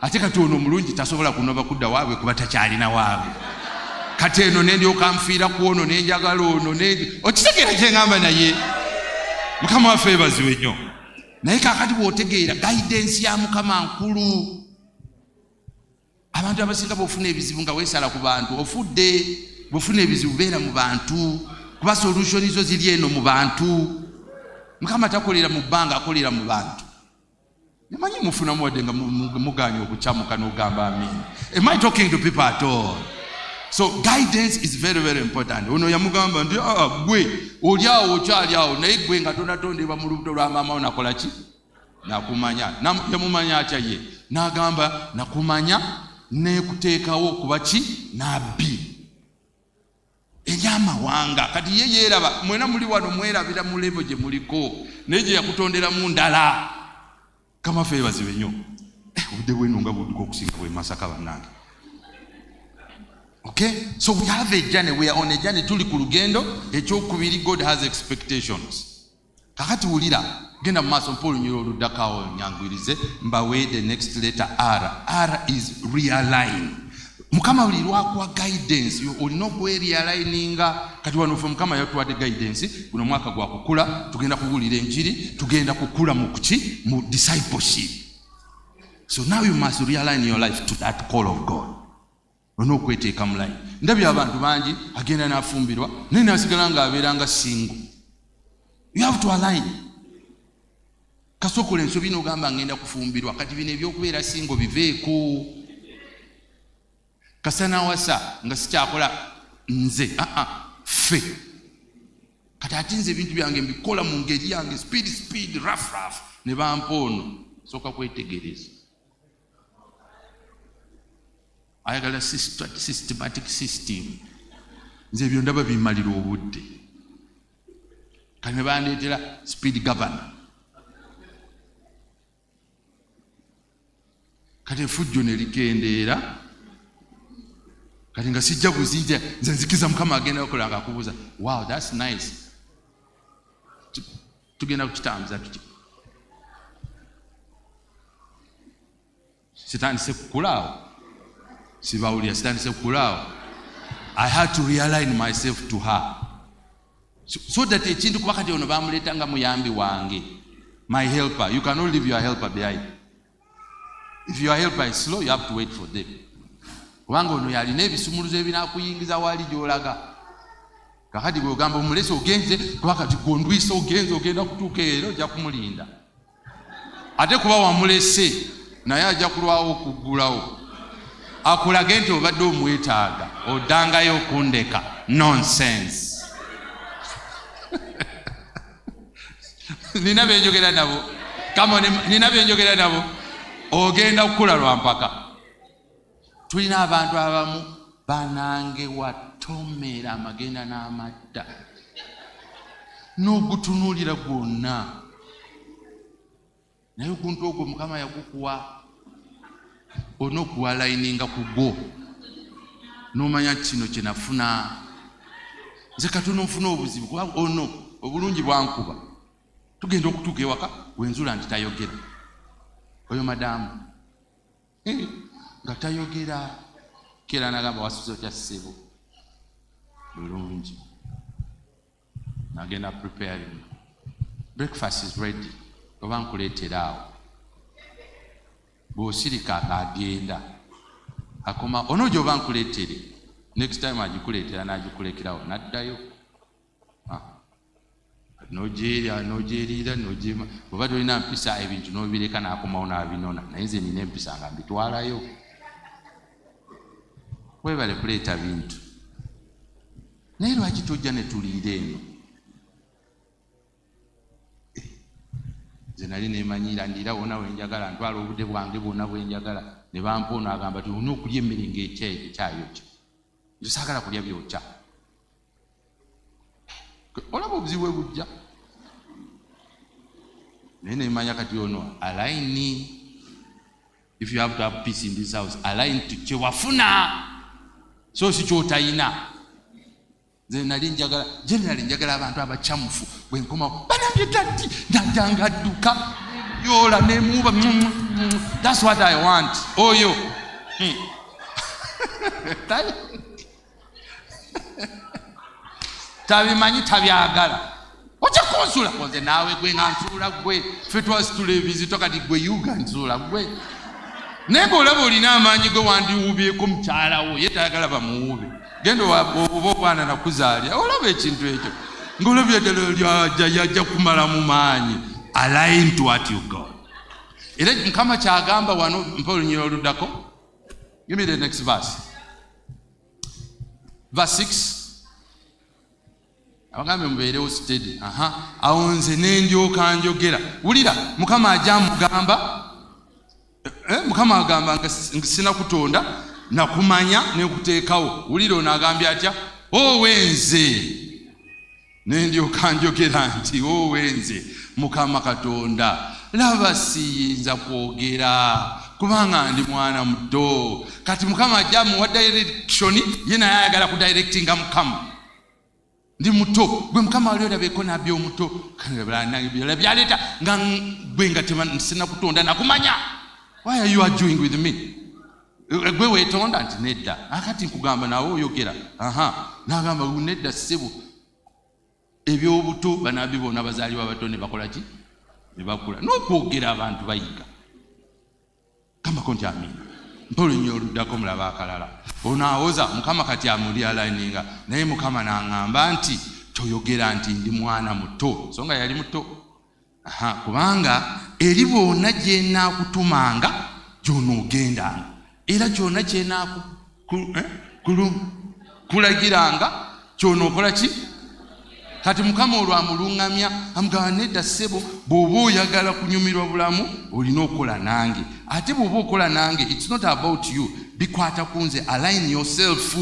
ate katono mulungi tasobola kunoba kudda waabwe kuba takyalina waabwe kati eno nendyoka nfiira ku ono nenjagala ono okitegeera kyengamba naye Mukama waffe ebaziwe nnyo naye kakati bw'otegeera guidance ya Mukama nkulu. Abantu abasinga bw'ofuna ebizibu nga weesala ku bantu ofudde, bw'ofuna ebizibu beera mu bantu kuba solution zo ziri eno mu bantu. Mukama takolera mu bbanga, akolera mu bantu. Nemanyi mufunamu wadde nga muganya okukyamuka n'ogamba amin. Am I talking to people at all? So guidance is very, very important. Ono yamugamba nti gwe oli awo okyali awo naye gwe nga tonatondebwa mu lubuto lwa maama wo nakola ki? Nakumanya. Yamumanya atya ye? N'agamba nakumanya neekuteekawo kuba ki? Nabbi. Ebyamawanga kati ye yeeraba mwena muli wano mwerabira mu levo gye muliko naye gye yakutonderamu ndala. Kama ffe bazibe nnyo. Obudde bw'eno nga buddiko okusinga bwe Masaka bannange. Okay, so we have a journey. We are on a journey. Tuli ku lugendo ekyokubiri. God has expectations. Kakati wulira genda mu maaso Paul nyiro oluddakawo nyangwirize mbawe the next letter R. R is realign. Mukama buli lwakuwa guidance olina okwerealininga. Kati wano ffe Mukama yatuwadde guidance, guno mwaka gwa kukula, tugenda kuwulira enjiri, tugenda kukula mu kuki, mu discipleship. So now you must realign your life to that call of God. Olina okweteeka mu line. Ndabye abantu bangi agenda n'afumbirwa naye n'asigala ng'abeera nga single. You have to align. Kasookola ensobi n'ogamba ngenda kufumbirwa, kati bino ebyokubeera single biveeko. Kasana wasa nga sikyakola nze ffe. Kati ati nze ebintu byange mbikola mu ngeri yange speed rough ne bampoono. Sooka kwetegereza. Ayagala systematic system. Nze ebyo ndaba bimalira obudde. Kati ne bandeetera speed governor. Kati effujjo ne likendeera. Kati nga sijja kuzijja nze nzikiza Mukama agenda okukola nga akubuuza, wow, that's nice. Tugenda kukitambuza tuki. Sitandise kukulaawo. Sibawulira sitandise kukulaawo. I had to realign myself to her. So that ekintu kuba kati ono bamuleeta nga muyambi wange. My helper. You cannot leave your helper behind. If your helper is slow, you have to wait for them. Kubanga ono yalina ebisumuluzo ebinaakuyingiza wali gy'olaga. Kakati gwe ogamba omulese ogenze kuba kati gondwisa ogenze ogenda kutuuka ero ojja kumulinda. Ate kuba wamulese naye ajja kulwawo okuggulawo. Akulage nti obadde omwetaaga oddangayo okundeka. Nonsense. Nina byenjogera nabo. Come on, nina byenjogera nabo. Ogenda kukula lwa mpaka. Tulina abantu abamu banange watomera amagenda n'amatta. N'ogutunuulira gwonna. Naye oguntu ogwo Mukama yagukuwa. Olina okuwalayininga ku gwo. N'omanya kino kye nafuna. Nze katono nfuna obuzibu kuba ono obulungi bwankuba. Tugenda okutuuka ewaka wenzula nti tayogera. Oyo madamu. Nga tayogera. Kera nagamba wasuze otya ssebo. Bulungi. Nagenda preparing. Breakfast is ready. Oba nkuleetera awo. Bw'osirika agenda. Akoma ono gy'oba nkuleetere. Next time agikuleetera n'agikulekerawo n'addayo. Nogyeriira nogyema. Bw'oba tolina mpisa ebintu n'obireka n'akomawo n'abinona. Naye nze nina empisa nga mbitwalayo. Webale kuleeta bintu. Naye lwaki tojja ne tuliira eno? Nze nali neemanyiira ndiira wonna wenjagala, ntwala obudde bwange bwonna bwenjagala. Ne bampoono agamba ti olina okulya emmere ng'ekyayokya. Nze saagala kulya byokya. Olaba obuzibu bwe bujja. Naye neemanya kati ono align. If you have to have peace in this house, align to kye wafuna. So si kyotayina. Nze nali njagala abantu abacamufu bwe nkomawo banambye dadi ndajanga adduka yola nemuba. That's what I want. Oyo. Tabimanyi tabyagala. Ojja kunsula nze naawe gwe nga nsuula gwe. Ffe twasitula ebizito kati gwe yuga nsuula gwe. Naye ng'olaba olina amaanyi gwe wandiwuubyeko mukyala wo ye tayagala bamuwuube. Genda oba obwana nakuzaalya. Olaba ekintu ekyo. Ng'olabye ddala yajja kumala mu maanyi. Align to what you got. Era Mukama kyagamba wano mpa olunyira oluddako. Give me the next verse. Verse 6. Abagambe mubeerewo steady. Awo nze ne ndyoka njogera. Wulira Mukama ajja mugamba. Mukama agamba nga sina kutonda nakumanya nekuteekawo. Wulira ono agambye atya? Owenze. Ne ndyoka njogera nti owenze Mukama Katonda. Laba siyinza kwogera kubanga ndi mwana muto. Kati Mukama ajja muwa direction ye naye ayagala kudirectinga Mukama. Ndi muto gwe Mukama wali olabeko nabbi omuto byaleeta nga gwe nga sina kutonda nakumanya. Why are you arguing with me? gwe weetonda nti nedda. Akati nkugamba nawe oyogera. N'agamba nedda ssebo. Ebyobuto banaabibona abazaalibwa abato ne bakola ki? Ne bakula. N'okwogera abantu bayiga. Gambako nti amina. Mpolo nnyo oluddako mulaba akalala. Onaawoza Mukama kati amulyalininga. Naye Mukama n'aŋŋamba nti toyogera nti ndi mwana muto. So nga yali muto. Kubanga eri bonna gye nnaakutumanga gy'onoogendanga. Era kyonna kye nnaakulagiranga ky'onookola ki? Kati Mukama olwamuluŋŋamya amugamba nedda ssebo, bw'oba oyagala kunyumirwa bulamu olina okukola nange. Ate bw'oba okola nange, it's not about you. Bikwata ku nze, align yourself.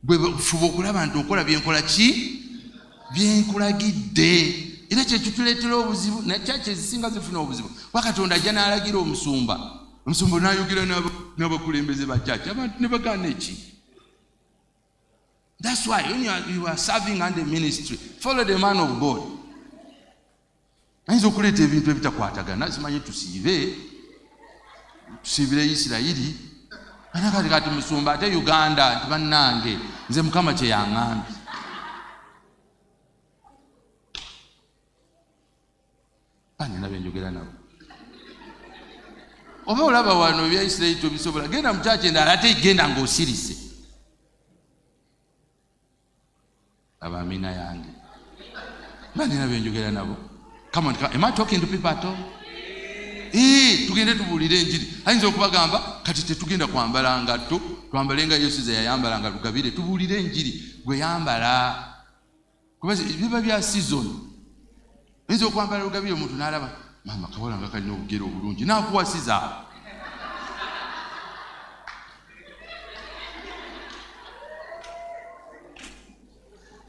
Bwe fuba okulaba nti okola byenkola ki? Byenkulagidde. Era kyekituleetera obuzibu, nakyaki ezisinga zifuna obuzibu. Katonda ajja n'alagira omusumba. Omusumba n'ayogera n'abakulembeze ba kyaki, abantu ne bagaana eki. That's why when you are serving under ministry, follow the man of God. Ayinza okuleeta ebintu ebitakwatagana, simanyi tusiibire Isirayiri. Kati musumba ate Uganda nti bannange nze Mukama kye yaŋŋambye. Nina byenjogera nabo. Oba olaba wano ebya Isirayiri tobisobola, genda mu kyaki endala ate genda ng'osirise. Abamina yange. Nina byenjogera nabo. Come on, am I talking to people at all? Tugende tubuulire enjiri. Ayinza okubagamba kati tetugenda kwambala ngatto, twambalenga Yesu ze yayambalanga lugabire, tubuulire enjiri gwe yambala. Kuba biba bya season. Ayinza okwambala lugabire omuntu n'alaba, mama kawola nga kalina obugero obulungi, n'akuwasiza.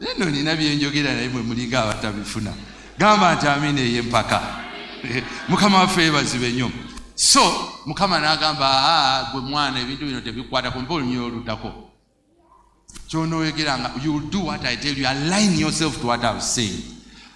Neno nina byenjogera naye mwe mulinga abatabifuna. Gamba nti amina ey'empaka. Mukama waffe yeebazibwe nnyo. So Mukama n'agamba gwe mwana ebintu bino tebikwata ku mpolo nnyo oluddako. Ky'onooyogeranga, you will do what I tell you, align yourself to what I was saying.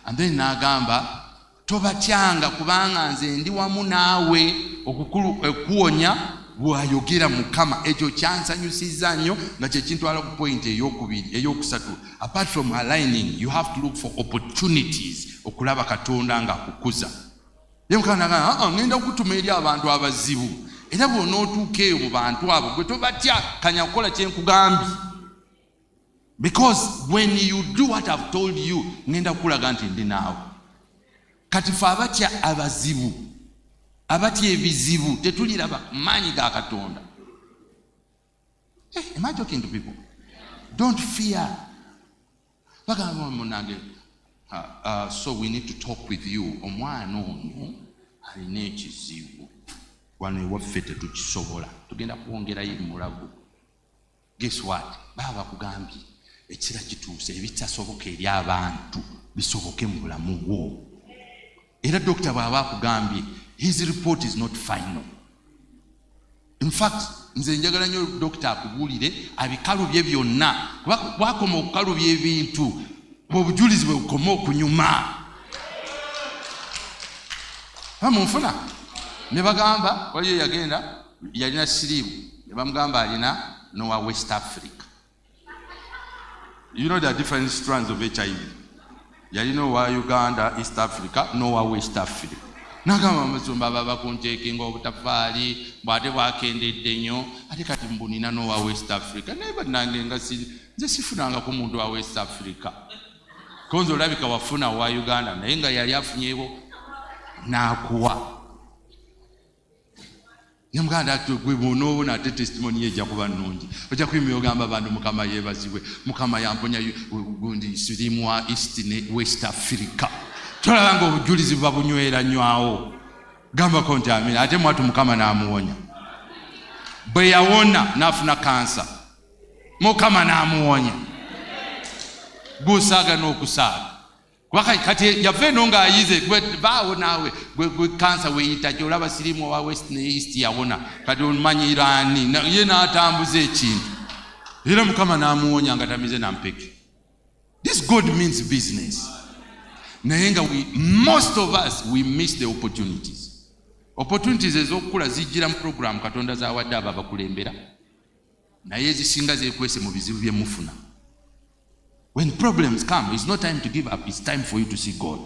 And then n'agamba tobatyanga kubanga nze ndi wamu naawe okuwonya bw'ayogera Mukama. Ekyo kyansanyusizza nnyo nga kye kintwala ku point eyokusatu. Apart from aligning, you have to look for opportunities okulaba Katonda ng'akukuza. Ye Mukama n'agamba ngenda okutuma eri abantu abazibu. Era bw'onootuuka eyo mu bantu abo gwe tobatya, kanya kukola kye nkugambye. Because when you do what I've told you, ngenda kukulaga nti ndi naawe. Kati fe abatya abazibu, abatya ebizibu, tetuliraba maanyi ga Katonda. Am I talking to people? Don't fear. Bagamba munange, so we need to talk with you. Omwana ono alina ekizibu. Wano ewaffe tetukisobola. Tugenda kwongerayo mulago. Guess what? Baba bakugambye. Ekira kituuse ebitasoboka eri abantu bisoboke mu bulamu bwo. Era doctor bw'aba akugambye, his report is not final. In fact, nze njagala nnyo doctor akubuulire abikalubye byonna. Bwakoma okukalubya ebintu, obujulizi bwe bukoma okunyuma. Bamunfuna. Ne bagamba, waliyo yagenda, yalina siriimu. Ne bamugamba alina Noah West Africa. You know there are different strands of HIV. Yalina owa Uganda, East Africa, Noah West Africa. Nagamba Musumba baba kuntekinga obutafaali, bw'ate bwakendedde nnyo, ate kati mbunina Noah West Africa. Naye bannange nga nze sifunanga ku muntu wa West Africa. Konzo olabika wafuna wa Uganda, naye nga yali afunyeewo n'akuwa. Nyamuganda ati gwe bw'onoobona ate testimony ejja kuba nnungi. Ojja kuyimira ogamba abantu Mukama yeebazibwe. Mukama yamponya gundi siriimu wa East ne West Africa. Tolaba nga obujulizi buba bunywera nnywawo. Gambako nti amina. Ate mwatu Mukama n'amuwonya. Bwe yawona n'afuna kansa, Mukama n'amuwonya. Gusaaga n'okusaaga. Kati yave no ng'ayize baawo naawe gwe kansa weeyita gy'olaba siriimu owa West ne East yawona. Kati omanyiraani ye n'atambuza ekintu. Era Mukama n'amuwonya nga tamize na mpeke. This God means business. Naye nga most of us we miss the opportunities. opportunities ez'okukula zijjira mu program Katonda z'awadde abo abakulembera naye ezisinga zeekwese mu bizibu bye mufuna. When problems come, it's not time to give up, it's time for you to see God.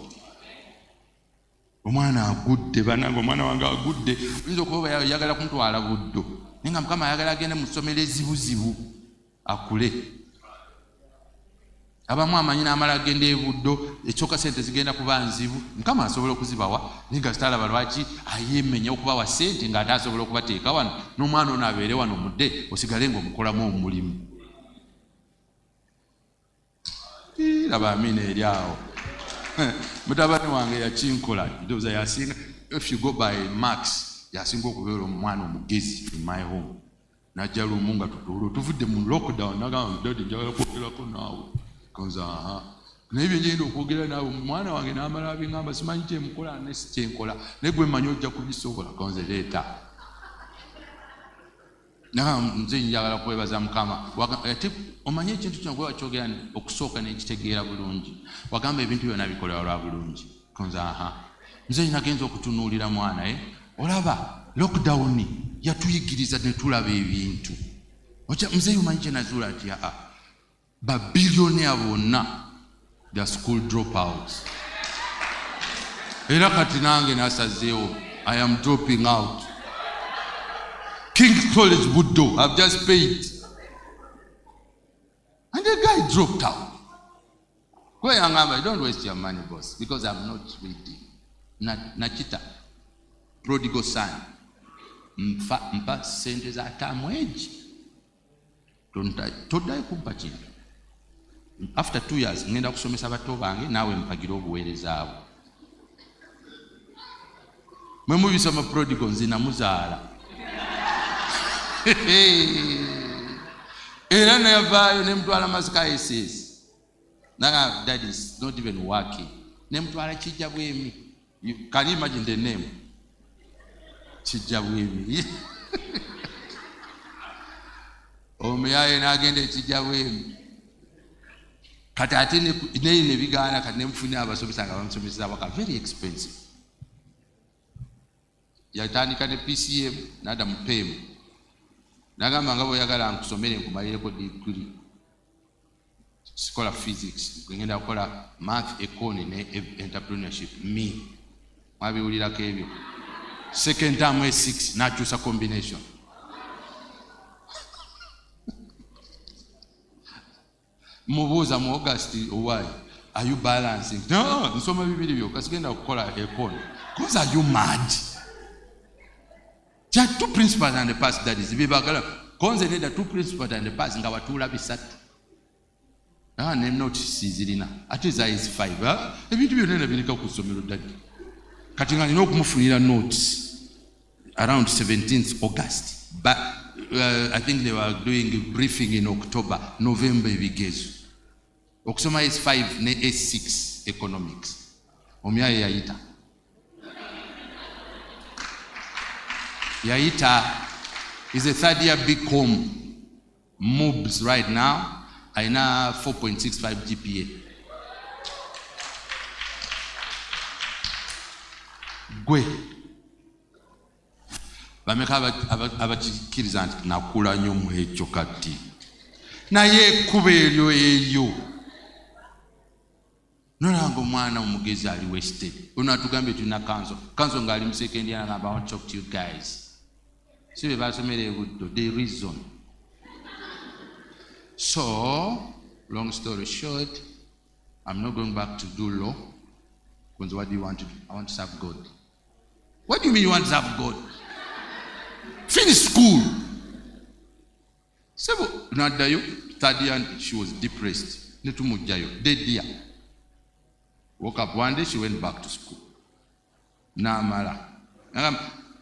Omwana agudde banange, omwana wange agudde, oyinza okuba yagala kumutwala buddo naye nga Mukama ayagala agende mu ssomero ezibuzibu akule. Abamu amanyi n'amala agenda ebuddo ekyoka sente zigenda kuba nzibu, Mukama asobola okuzibawa naye nga zitalaba lwaki ayemenya okubawa sente ng'ate asobola okubateeka wano n'omwana ono abeere wano mudde osigale ng'omukolamu omulimu. Laba amina eri awo. Mutabani wange yakinkola ndowooza yasinga, if you go by marks yasinga okubeera omwana omugezi in my home. Najja lumu nga tuvudde mu lockdown nagamba dadi njagala kwogerako naawe konza naye bye ngenda okwogera naawe mwana wange n'amala abingamba simanyi kyemukola ne si kyenkola naye gwe mmanyi ojja kubisobola konze leeta. Nze njagala kwebaza Mukama ate omanye ekintu kino gwe wakyogera okusooka n'ekitegeera bulungi wagamba ebintu byonna bikolera lwa bulungi konza nze nagenza okutunuulira mwana olaba lockdown yatuyigiriza ne tulaba ebintu nze omanyi kye nazuula nti babiliyonea bonna the school dropouts era kati nange nasazeewo I am dropping out. King College Buddo, I've just paid. And the guy dropped out. Go young, don't waste your money, boss, because I'm not ready. Nachita, prodigal son. Mpa sente za tamweji. Todai kumpa chini. After 2 years, ngenda kusomesa bato bange nawe mpagira obuweereza abo. Mwe mubisoma prodigal nzina muzaala. Era nayavaayo nemutwala masika SS. Naga that is not even working. Nemutwala kijja bwemi. Can you imagine the name? Kijja bwemi. Omuyaye nagende kijja bwemi. Kati ate ne bigaana kati nemufuna abasomesa nga bamusomesa waka very expensive. Yatandika ne PCM nada mupemu. Nagamba nga boyagala nkusomere nkumalireko degree. Sikola physics, ngenda kukola math, econ ne entrepreneurship. Me. Mwabiwulirako ebyo. Second term A6 nakyusa combination. Mubuuza mu August why are you balancing? No, nsoma bibiri byo kasigenda kukola econ. Because are you mad? There are two principles and the past that is bibagala. Konze neda two principles and the past nga watula bisatu. Name notice zirina. Ate za is 5. Ebintu byonna birika ku ssomero dadi. Kati nga nina okumufunira notes around 17th August. But I think they were doing a briefing in October, November ebigezo. Okusoma is 5 ne S6 economics. Omyaye yayita. Yaita is a third year big home. Moves right now. I now 4.65 GPA. Gwe. Bameka abakiriza nti nakula nnyo mu ekyo kati. Naye ekkuba eryo eyo. Nolanga omwana omugezi ali wasted. Ono atugambye tulina kanso. Kanso ng'ali mu second year and I want to talk to you guys. See if I the reason. So, long story short, I'm not going back to do law. Because what do you want to do? I want to serve God. What do you mean you want to serve God? Finish school. So, Nadayo, third year, she was depressed. Netumujayo, dead year. Woke up one day, she went back to school. Namara.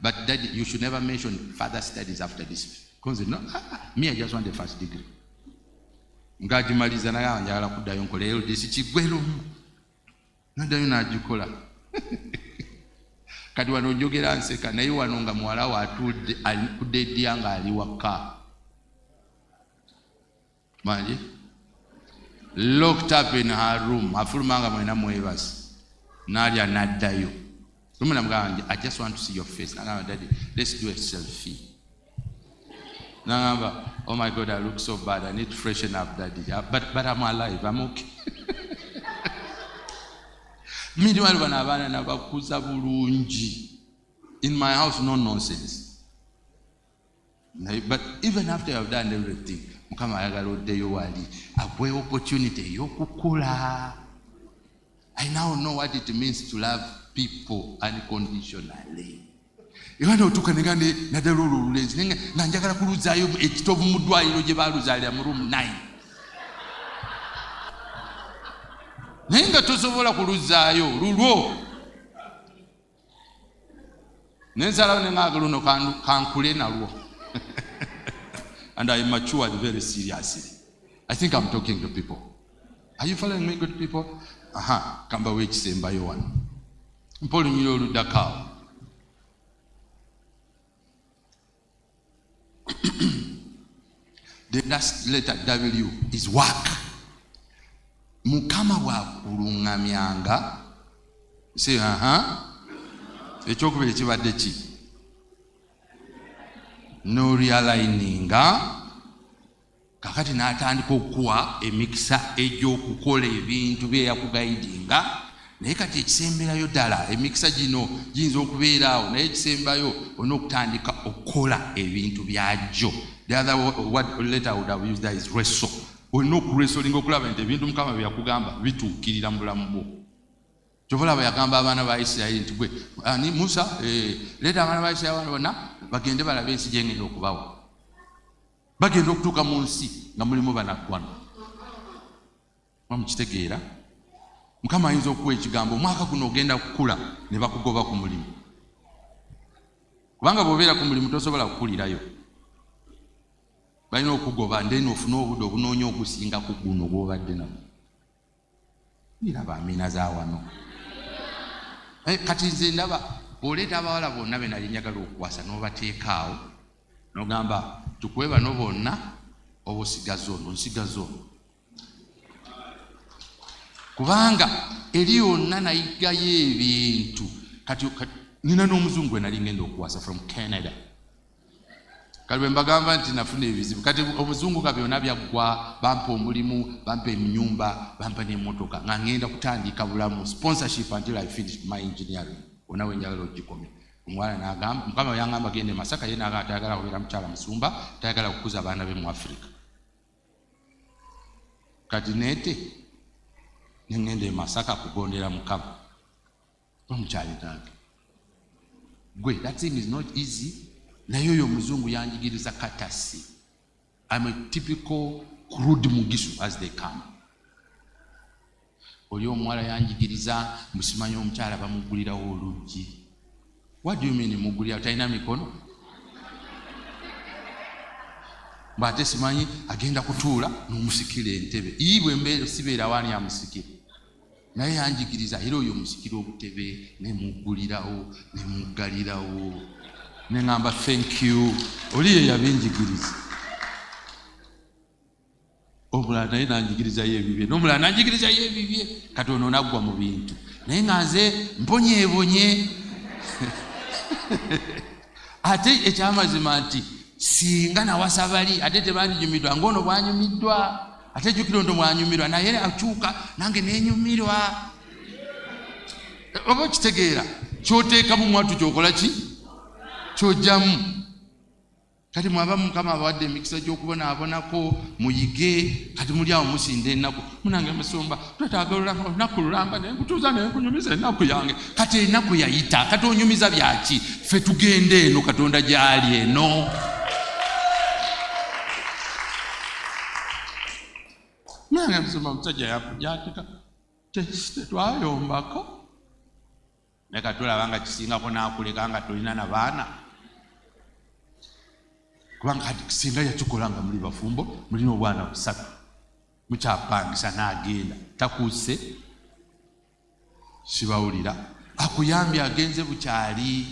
But Daddy, you should never mention further studies after this. Because no, me, I just want the first degree. Ngaji maliza na ya njagala kudayo nkole LDC kigwero. Nadayo najikola. Kati wano njogera nseka naye wano nga muwala wa atudde kudedya nga ali waka. Mali? Locked up in her room. Afulumanga mwena mwebasi. Nalya naddayo. I just want to see your face. Daddy, let's do a selfie. Oh my God, I look so bad. I need to freshen up, Daddy. But I'm alive. I'm okay. In my house, no nonsense. But even after I've done everything, opportunity. I now know what it means to love people unconditionally. Even though to Kanigande, Nadarulu, Nanjaka Kuzayo, it's to Mudwa, Yojabaruzalia, room 9. Nenga to Sovola Kuzayo, Rulo Nenzala Nagaluno Kankulena. And I matured very seriously. I think I'm talking to people. Are you following me, good people? Kamba which same by one. Pulling you to Dakar. The last letter W is work. Mukama wa kulungamyanga. Say, Echokubele chibadde ki? No realigninga. Kakati n'atandika okuwa emikisa egy'okukola ebintu bye yakugaidinga. Naye kati ekisemberayo ddala emikisa gino giyinza okubeeraawo naye ekisembayo olina okutandika okukola ebintu byajjo. The other letter I would have used there is wrestle. Olina okuwresolinga okulaba nti ebintu Mukama bye yakugamba bituukirira mu bulamu bwo. Kyobola bwe yagamba abaana ba Isirayiri nti gwe Musa leeta abaana ba Isirayiri bonna bagende balabe ensi gyengenda okubawa. Bagenda okutuuka mu nsi nga mulimu banaggwano. Mukitegeera? Mukama ayinza okuwa ekigambo omwaka guno ogenda kukula ne bakugoba ku mulimu. Kubanga bw'obeera ku mulimu tosobola kukulirayo. Balina okugoba ndeni ofune obudde obunoonya ogusinga ku guno gw'obadde nabo. Niraba amina za wano. Kati nze ndaba bw'oleeta abawala bonna be nali njagala okukwasa n'obateekaawo n'ogamba tukuwe bano bonna oba osigaze ono nsigaze ono. Kubanga eri yonna nayigayo ebintu. Kati nina n'omuzungu we nali ngenda okuwasa from Canada. Kati bwe mbagamba nti nafuna ebizibu. Kati omuzungu ka byonna byaggwa, bampa omulimu, bampa emnyumba, bampa n'emmotoka nga ngenda kutandika bulamu sponsorship until I finished my engineering. Ona we njagala ogikomye. Omwana n'agamba Mukama yangamba gende Masaka ye n'agamba tayagala kubeera mukyala Musumba, tayagala kukuza abaana be mu Africa. Kati neete nengende e Masaka kugondera Mukama. Omukyali nange. Gwe, that thing is not easy. Naye oyo omuzungu yanjigiriza katasi. I'm a typical crude mugisu as they come. Oli omuwala yanjigiriza musimanyi omukyala bamugulirawo oluggi. What do you mean mugulira talina mikono? Mbate simanyi agenda kutuula n'omusikira entebe. Ibwe mbeera sibeera wani amusikira. Naye yanjigiriza era oyo omusikira obutebe ne mugulirawo ne muggalirawo. Nengamba thank you. Oli ye yabinjigiriza. Omulala naye nanjigirizayo ebibye. N'omulala nanjigirizayo ebibye. Kati ono naggwa mu bintu. Naye nga nze mponyeebonye. Ate ekyamazima nti singa nawasa bali ate tebandinyumirwa ng'ono bwanyumiddwa. Ate jjukira ono bwanyumirwa naye akyuka nange neenyumirwa. Oba okitegeera ky'oteeka mu mwatu ky'okola ki? Ky'ojjamu. Kati mwaba Mukama abawadde emikisa gy'okubonaabonako muyige. Kati muli awo musinda ennaku. Munange Musumba twetaaga olunaku lulamba naye nkutuuza naye nkunyumiza ennaku yange. Kati ennaku yayita. Kati onyumiza byaki? Ffe tugende eno Katonda gy'ali eno. Munange Musumba omusajja yakujatika tetwayombako. Naye kati olaba nga kisingako n'akuleka nga tolina na baana. Kubanga kati singa yakikola nga muli bafumbo mulina obwana busatu. Mukyapangisa n'agenda. Takuuse. Sibawulira. Akuyambye agenze bukyali.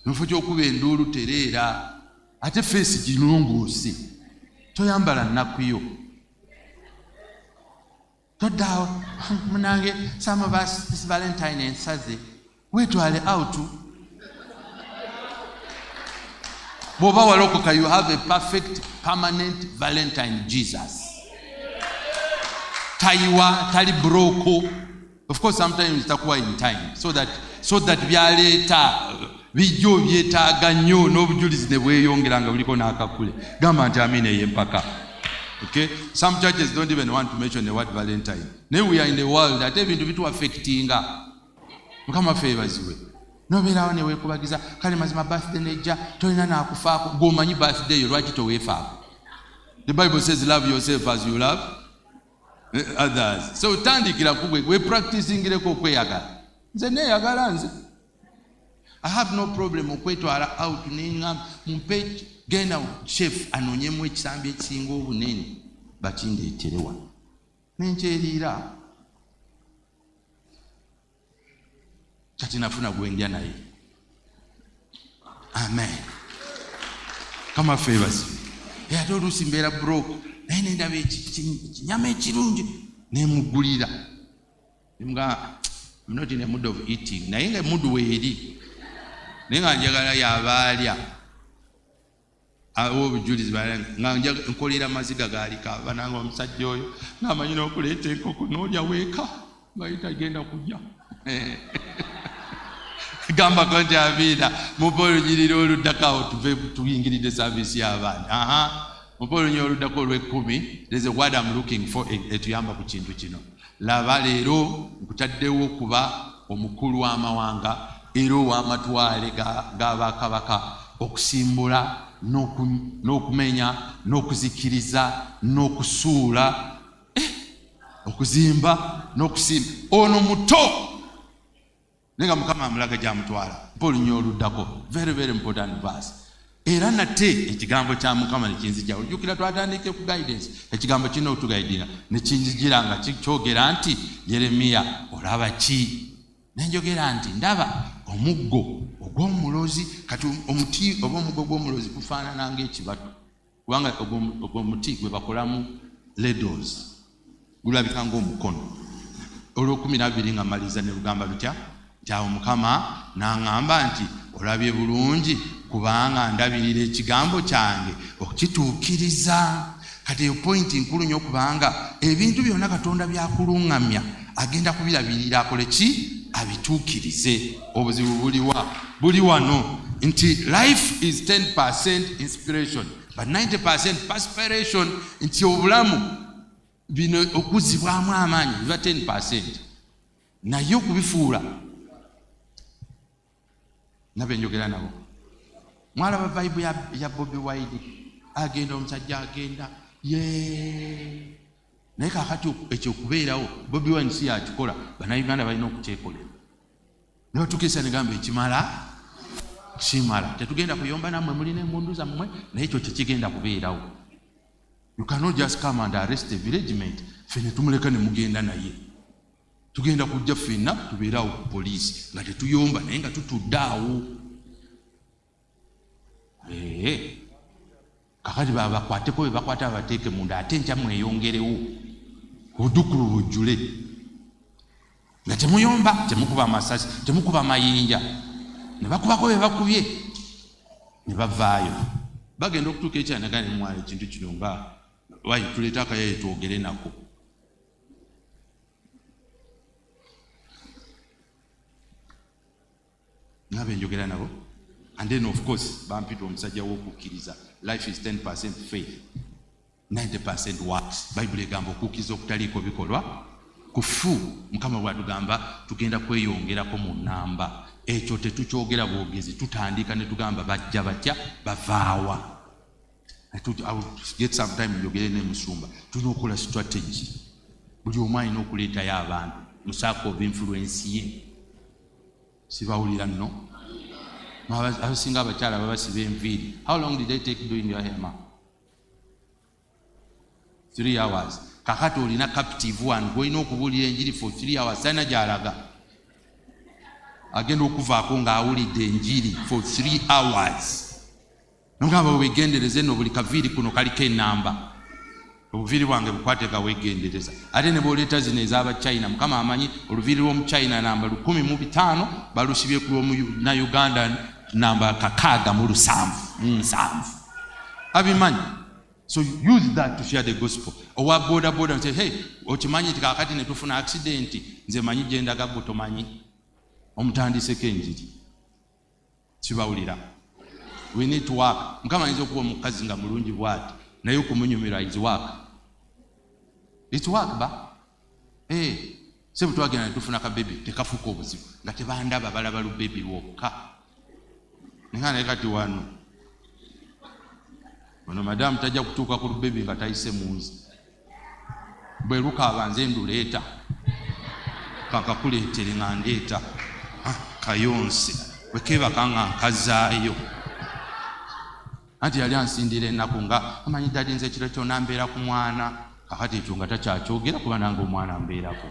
Mufo gy'okuba enduulu tereera. Ate feesi ginunguuse. Toyambala nnaku yo. Toddaawo. Munange some of us this Valentine and Thursday wetwale out. Bwoba walokoka, you have a perfect permanent Valentine Jesus. Taiwa tali broko. Of course sometimes itakuwa in time so that byaleta bijjo byetaaga nnyo n'obujulizi ne bweyongeranga buliko n'akakule. Gamba nti amina ey'empaka. Okay? Some churches don't even want to mention the word Valentine. Now we are in the world that ebintu bitu affectinga. Mukama favorswe. Nobeerawo ne weekubagiza kale mazima birthday nejja tolina n'akufaako gw'omanyi birthday yo lwaki toweefaako. The Bible says love yourself as you love others. So tandikira kugwe we practicingireko okweyagala. Nze neeyagala nze. I have no problem okwetwala out n'engamba mumpe genda chef anonyemu ekisambi ekisinga obunene bakindeetere wano nenkyeriira kati nafuna gwendya naye. Amen. Kama favors. Ate oluusi mbeera broke naye nendaba ekinyama ekirungi nemugulira. I'm not in a mood of eating. Naye nga mood weeri naye nga njagala yabaalya obujulizi nga nkolera amaziga gaalika bananga omusajja oyo ng'amanyi n'okuleeta enkoko n'olya weeka nga yitagenda kujja. Gambako nti abiina mupa olunyirira oluddako tuve tuyingiridde saavisi y'abaana. Mupa olunyirira oluddako olw'ekkumi. There's a word I'm looking for etuyamba ku kintu kino. Laba leero nkutaddewo okuba omukulu w'amawanga era ow'amatwale g'abakabaka okusimbula n'okumenya n'okuzikiriza n'okusuula okuzimba n'okusimba ono muto nenga Mukama amulaga gy'amutwala. Paul nnyo oluddako very very important verse. Era nate ekigambo kya Mukama ne kinzijja. Ojjukira twatandike ku guidance ekigambo kino otugaidira ne kinzijjira nga kyogera nti Yeremiya olaba ki? Nenjogera nti ndaba omuggo ogw'omulozi. Kati omuti oba omuggo gw'omulozi gufaanana ng'ekibatu kubanga ogw'omuti gwe bakolamu ladles gulabika ng'omukono. Olw'12 nga maliza ne lugamba lutya nti awo Mukama n'aŋŋamba nti olabye bulungi kubanga ndabirira ekigambo kyange okituukiriza. Kati eyo point nkulu nnyo kubanga ebintu byonna Katonda byakuluŋŋamya agenda kubirabirira akole ki? Abituukirize. Obuzibu buli wano nti life is 10% inspiration but 90% perspiration. Nti obulamu bino okuzibwamu amaanyi biba 10% naye okubifuula nabe njogera nabo. Mwalaba vibe ya Bobi Wine agenda omusajja agenda naye kakati ekyokubeerawo Bobi Wine si yakikola bannayuganda balina okukyekolera. Naye otukeesa ne gamba ekimala kimala. Tetugenda kuyomba nammwe mulina embundu zammwe naye ekyo tekigenda kubeerawo. You cannot just come and arrest a villagement fene tumuleka ne mugenda naye. Tugenda kujja fenna tubeerawo ku poliisi nga tetuyomba naye nga tutudde awo. Kakati babakwateko bwe bakwata babateeke munda ate nkya mweyongerewo obudukulu bujjule nga temuyomba temukuba amasasi temukuba amayinja ne bakubako bye bakubye ne bavaayo. Bagenda okutuuka ekyanagana ne mwala ekintu kino nga wayi tuleeta akayaye twogere nako. Nabe njogera nabo. And then of course bampita omusajja w'okukkiriza. Life is 10% faith 90% works. Bible egamba okukkiriza okutaliiko bikolwa kufu. Mukama bw'atugamba tugenda kweyongerako mu nnamba. Ekyo tetukyogera bwogezi tutandika ne tugamba bajja batya bavaawa. I will get some time njogere ne Musumba. Tulina okukola strategy. Buli omu alina okuleetayo abantu mu circle of influence ye. Sibawulira nno. Abasinga abakyala babasiba enviiri. How long did they take doing your hair, ma? 3 hours. Kakati olina captive one gwolina okubuulira enjiri for 3 hours talina gy'alaga. Agenda okuvaako ng'awulidde enjiri for 3 hours. Nogamba wegendereze nno buli kaviiri kuno kaliko ennamba. obuviiri bwange bukwateka wegendereza. Ate ne bwoleeta zino ez'aba China, Mukama amanyi oluviiri lw'omu China namba 1,500 balusibye ku na Uganda namba 607. Abimanyi. So use that to share the gospel. Owa boda boda and say, hey, okimanyi ti kakati ne tufuna accident, nze manyi gye ndaga gwe tomanyi. Omutandiseko enjiri. Kibawulira. We need to work. Mukama ayinza okuba omukazi nga mulungi bw'ati naye okumunyumira is work. It's work ba. Sebu twagenda ne tufuna ka baby tekafuuka obuzibu nga tebandaba balaba lu baby wokka. Nga naye kati wano ono madamu tajja kutuuka ku lubebi nga tayise munzi. Bwe lukaaba nze nduleeta kakakuleetere nga ndeeta kayonse bwe keebaka nga nkazaayo. Anti yali ansindira ennaku nga amanyi ddali nze ekiro kyonna mbeera ku mwana, kakati ekyo nga takyakyogera kuba nange omwana mbeerako.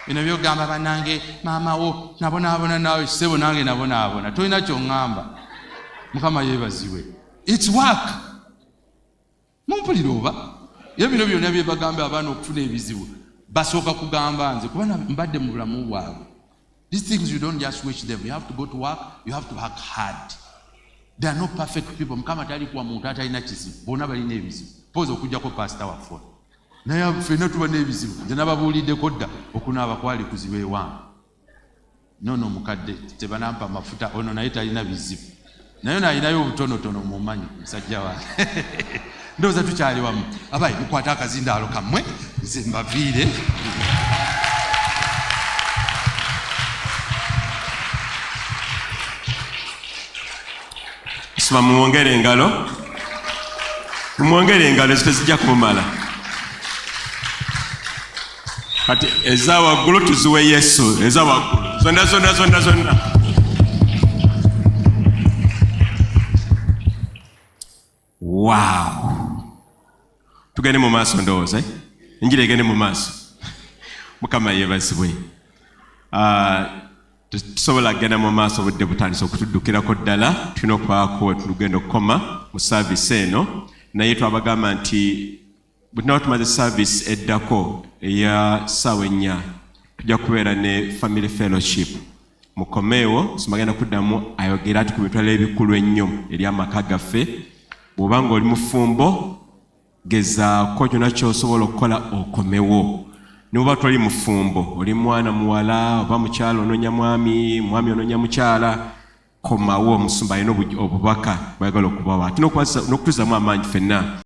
Bino byogamba bannange maama wo nabonaabona naawe kisebo nange nabonaabona tolina kyongamba. Mukama yeebazibwe. It's work. Mumpulira oba ye bino byonna bye bagamba abaana okufuna ebizibu basooka kugamba nze kuba mbadde mu bulamu bwabwe. These things you don't just wish them. You have to go to work. You have to work hard. There are no perfect people. Mukama talikuwa muntu atalina kizibu. Bonna balina ebizibu. Pose okujjako pastor waffe. Naye ffenna tuba n'ebizibu. Nze nababuuliddeko dda okunaaba kwali kuzibu ewange. Nono mukadde tebanampa amafuta ono naye talina bizibu. Naye nalinayo obutonotono mumanyi musajja wange. Ndowooza tukyali wamu. Abayi mukwate akazindaalo kammwe nze mbaviire. Sima mumwongere engalo. Mumwongere engalo ezitezijja kumumala. Kati eza waggulu tuziwe Yesu. Eza waggulu. Zonna. Wow. Tugende mu maaso ndowooza. Enjiri egende mu maaso. Mukama yeebazibwe. Tusobola kugenda mu maaso obudde butandise okutuddukirako ddala. Tulina okubaako tugenda okukoma mu saavisi eno. Naye twabagamba nti bwe tunaba tumaze saavisi eddako eya ssaawa 4 tujja kubeera ne family fellowship. Mukomeewo simagenda kuddamu ayogera ati ku mitwalo ebikulu ennyo eri amaka gaffe. Bw'oba ng'oli mufumbo gezaako kyonna ky'osobola okukola okomewo. Ne bw'oba toli mufumbo oli mwana muwala oba mukyala onoonya mwami onoonya mukyala komawo. Musumba alina obubaka bw'ayagala okubawa ate n'okutuuzamu amaanyi ffenna.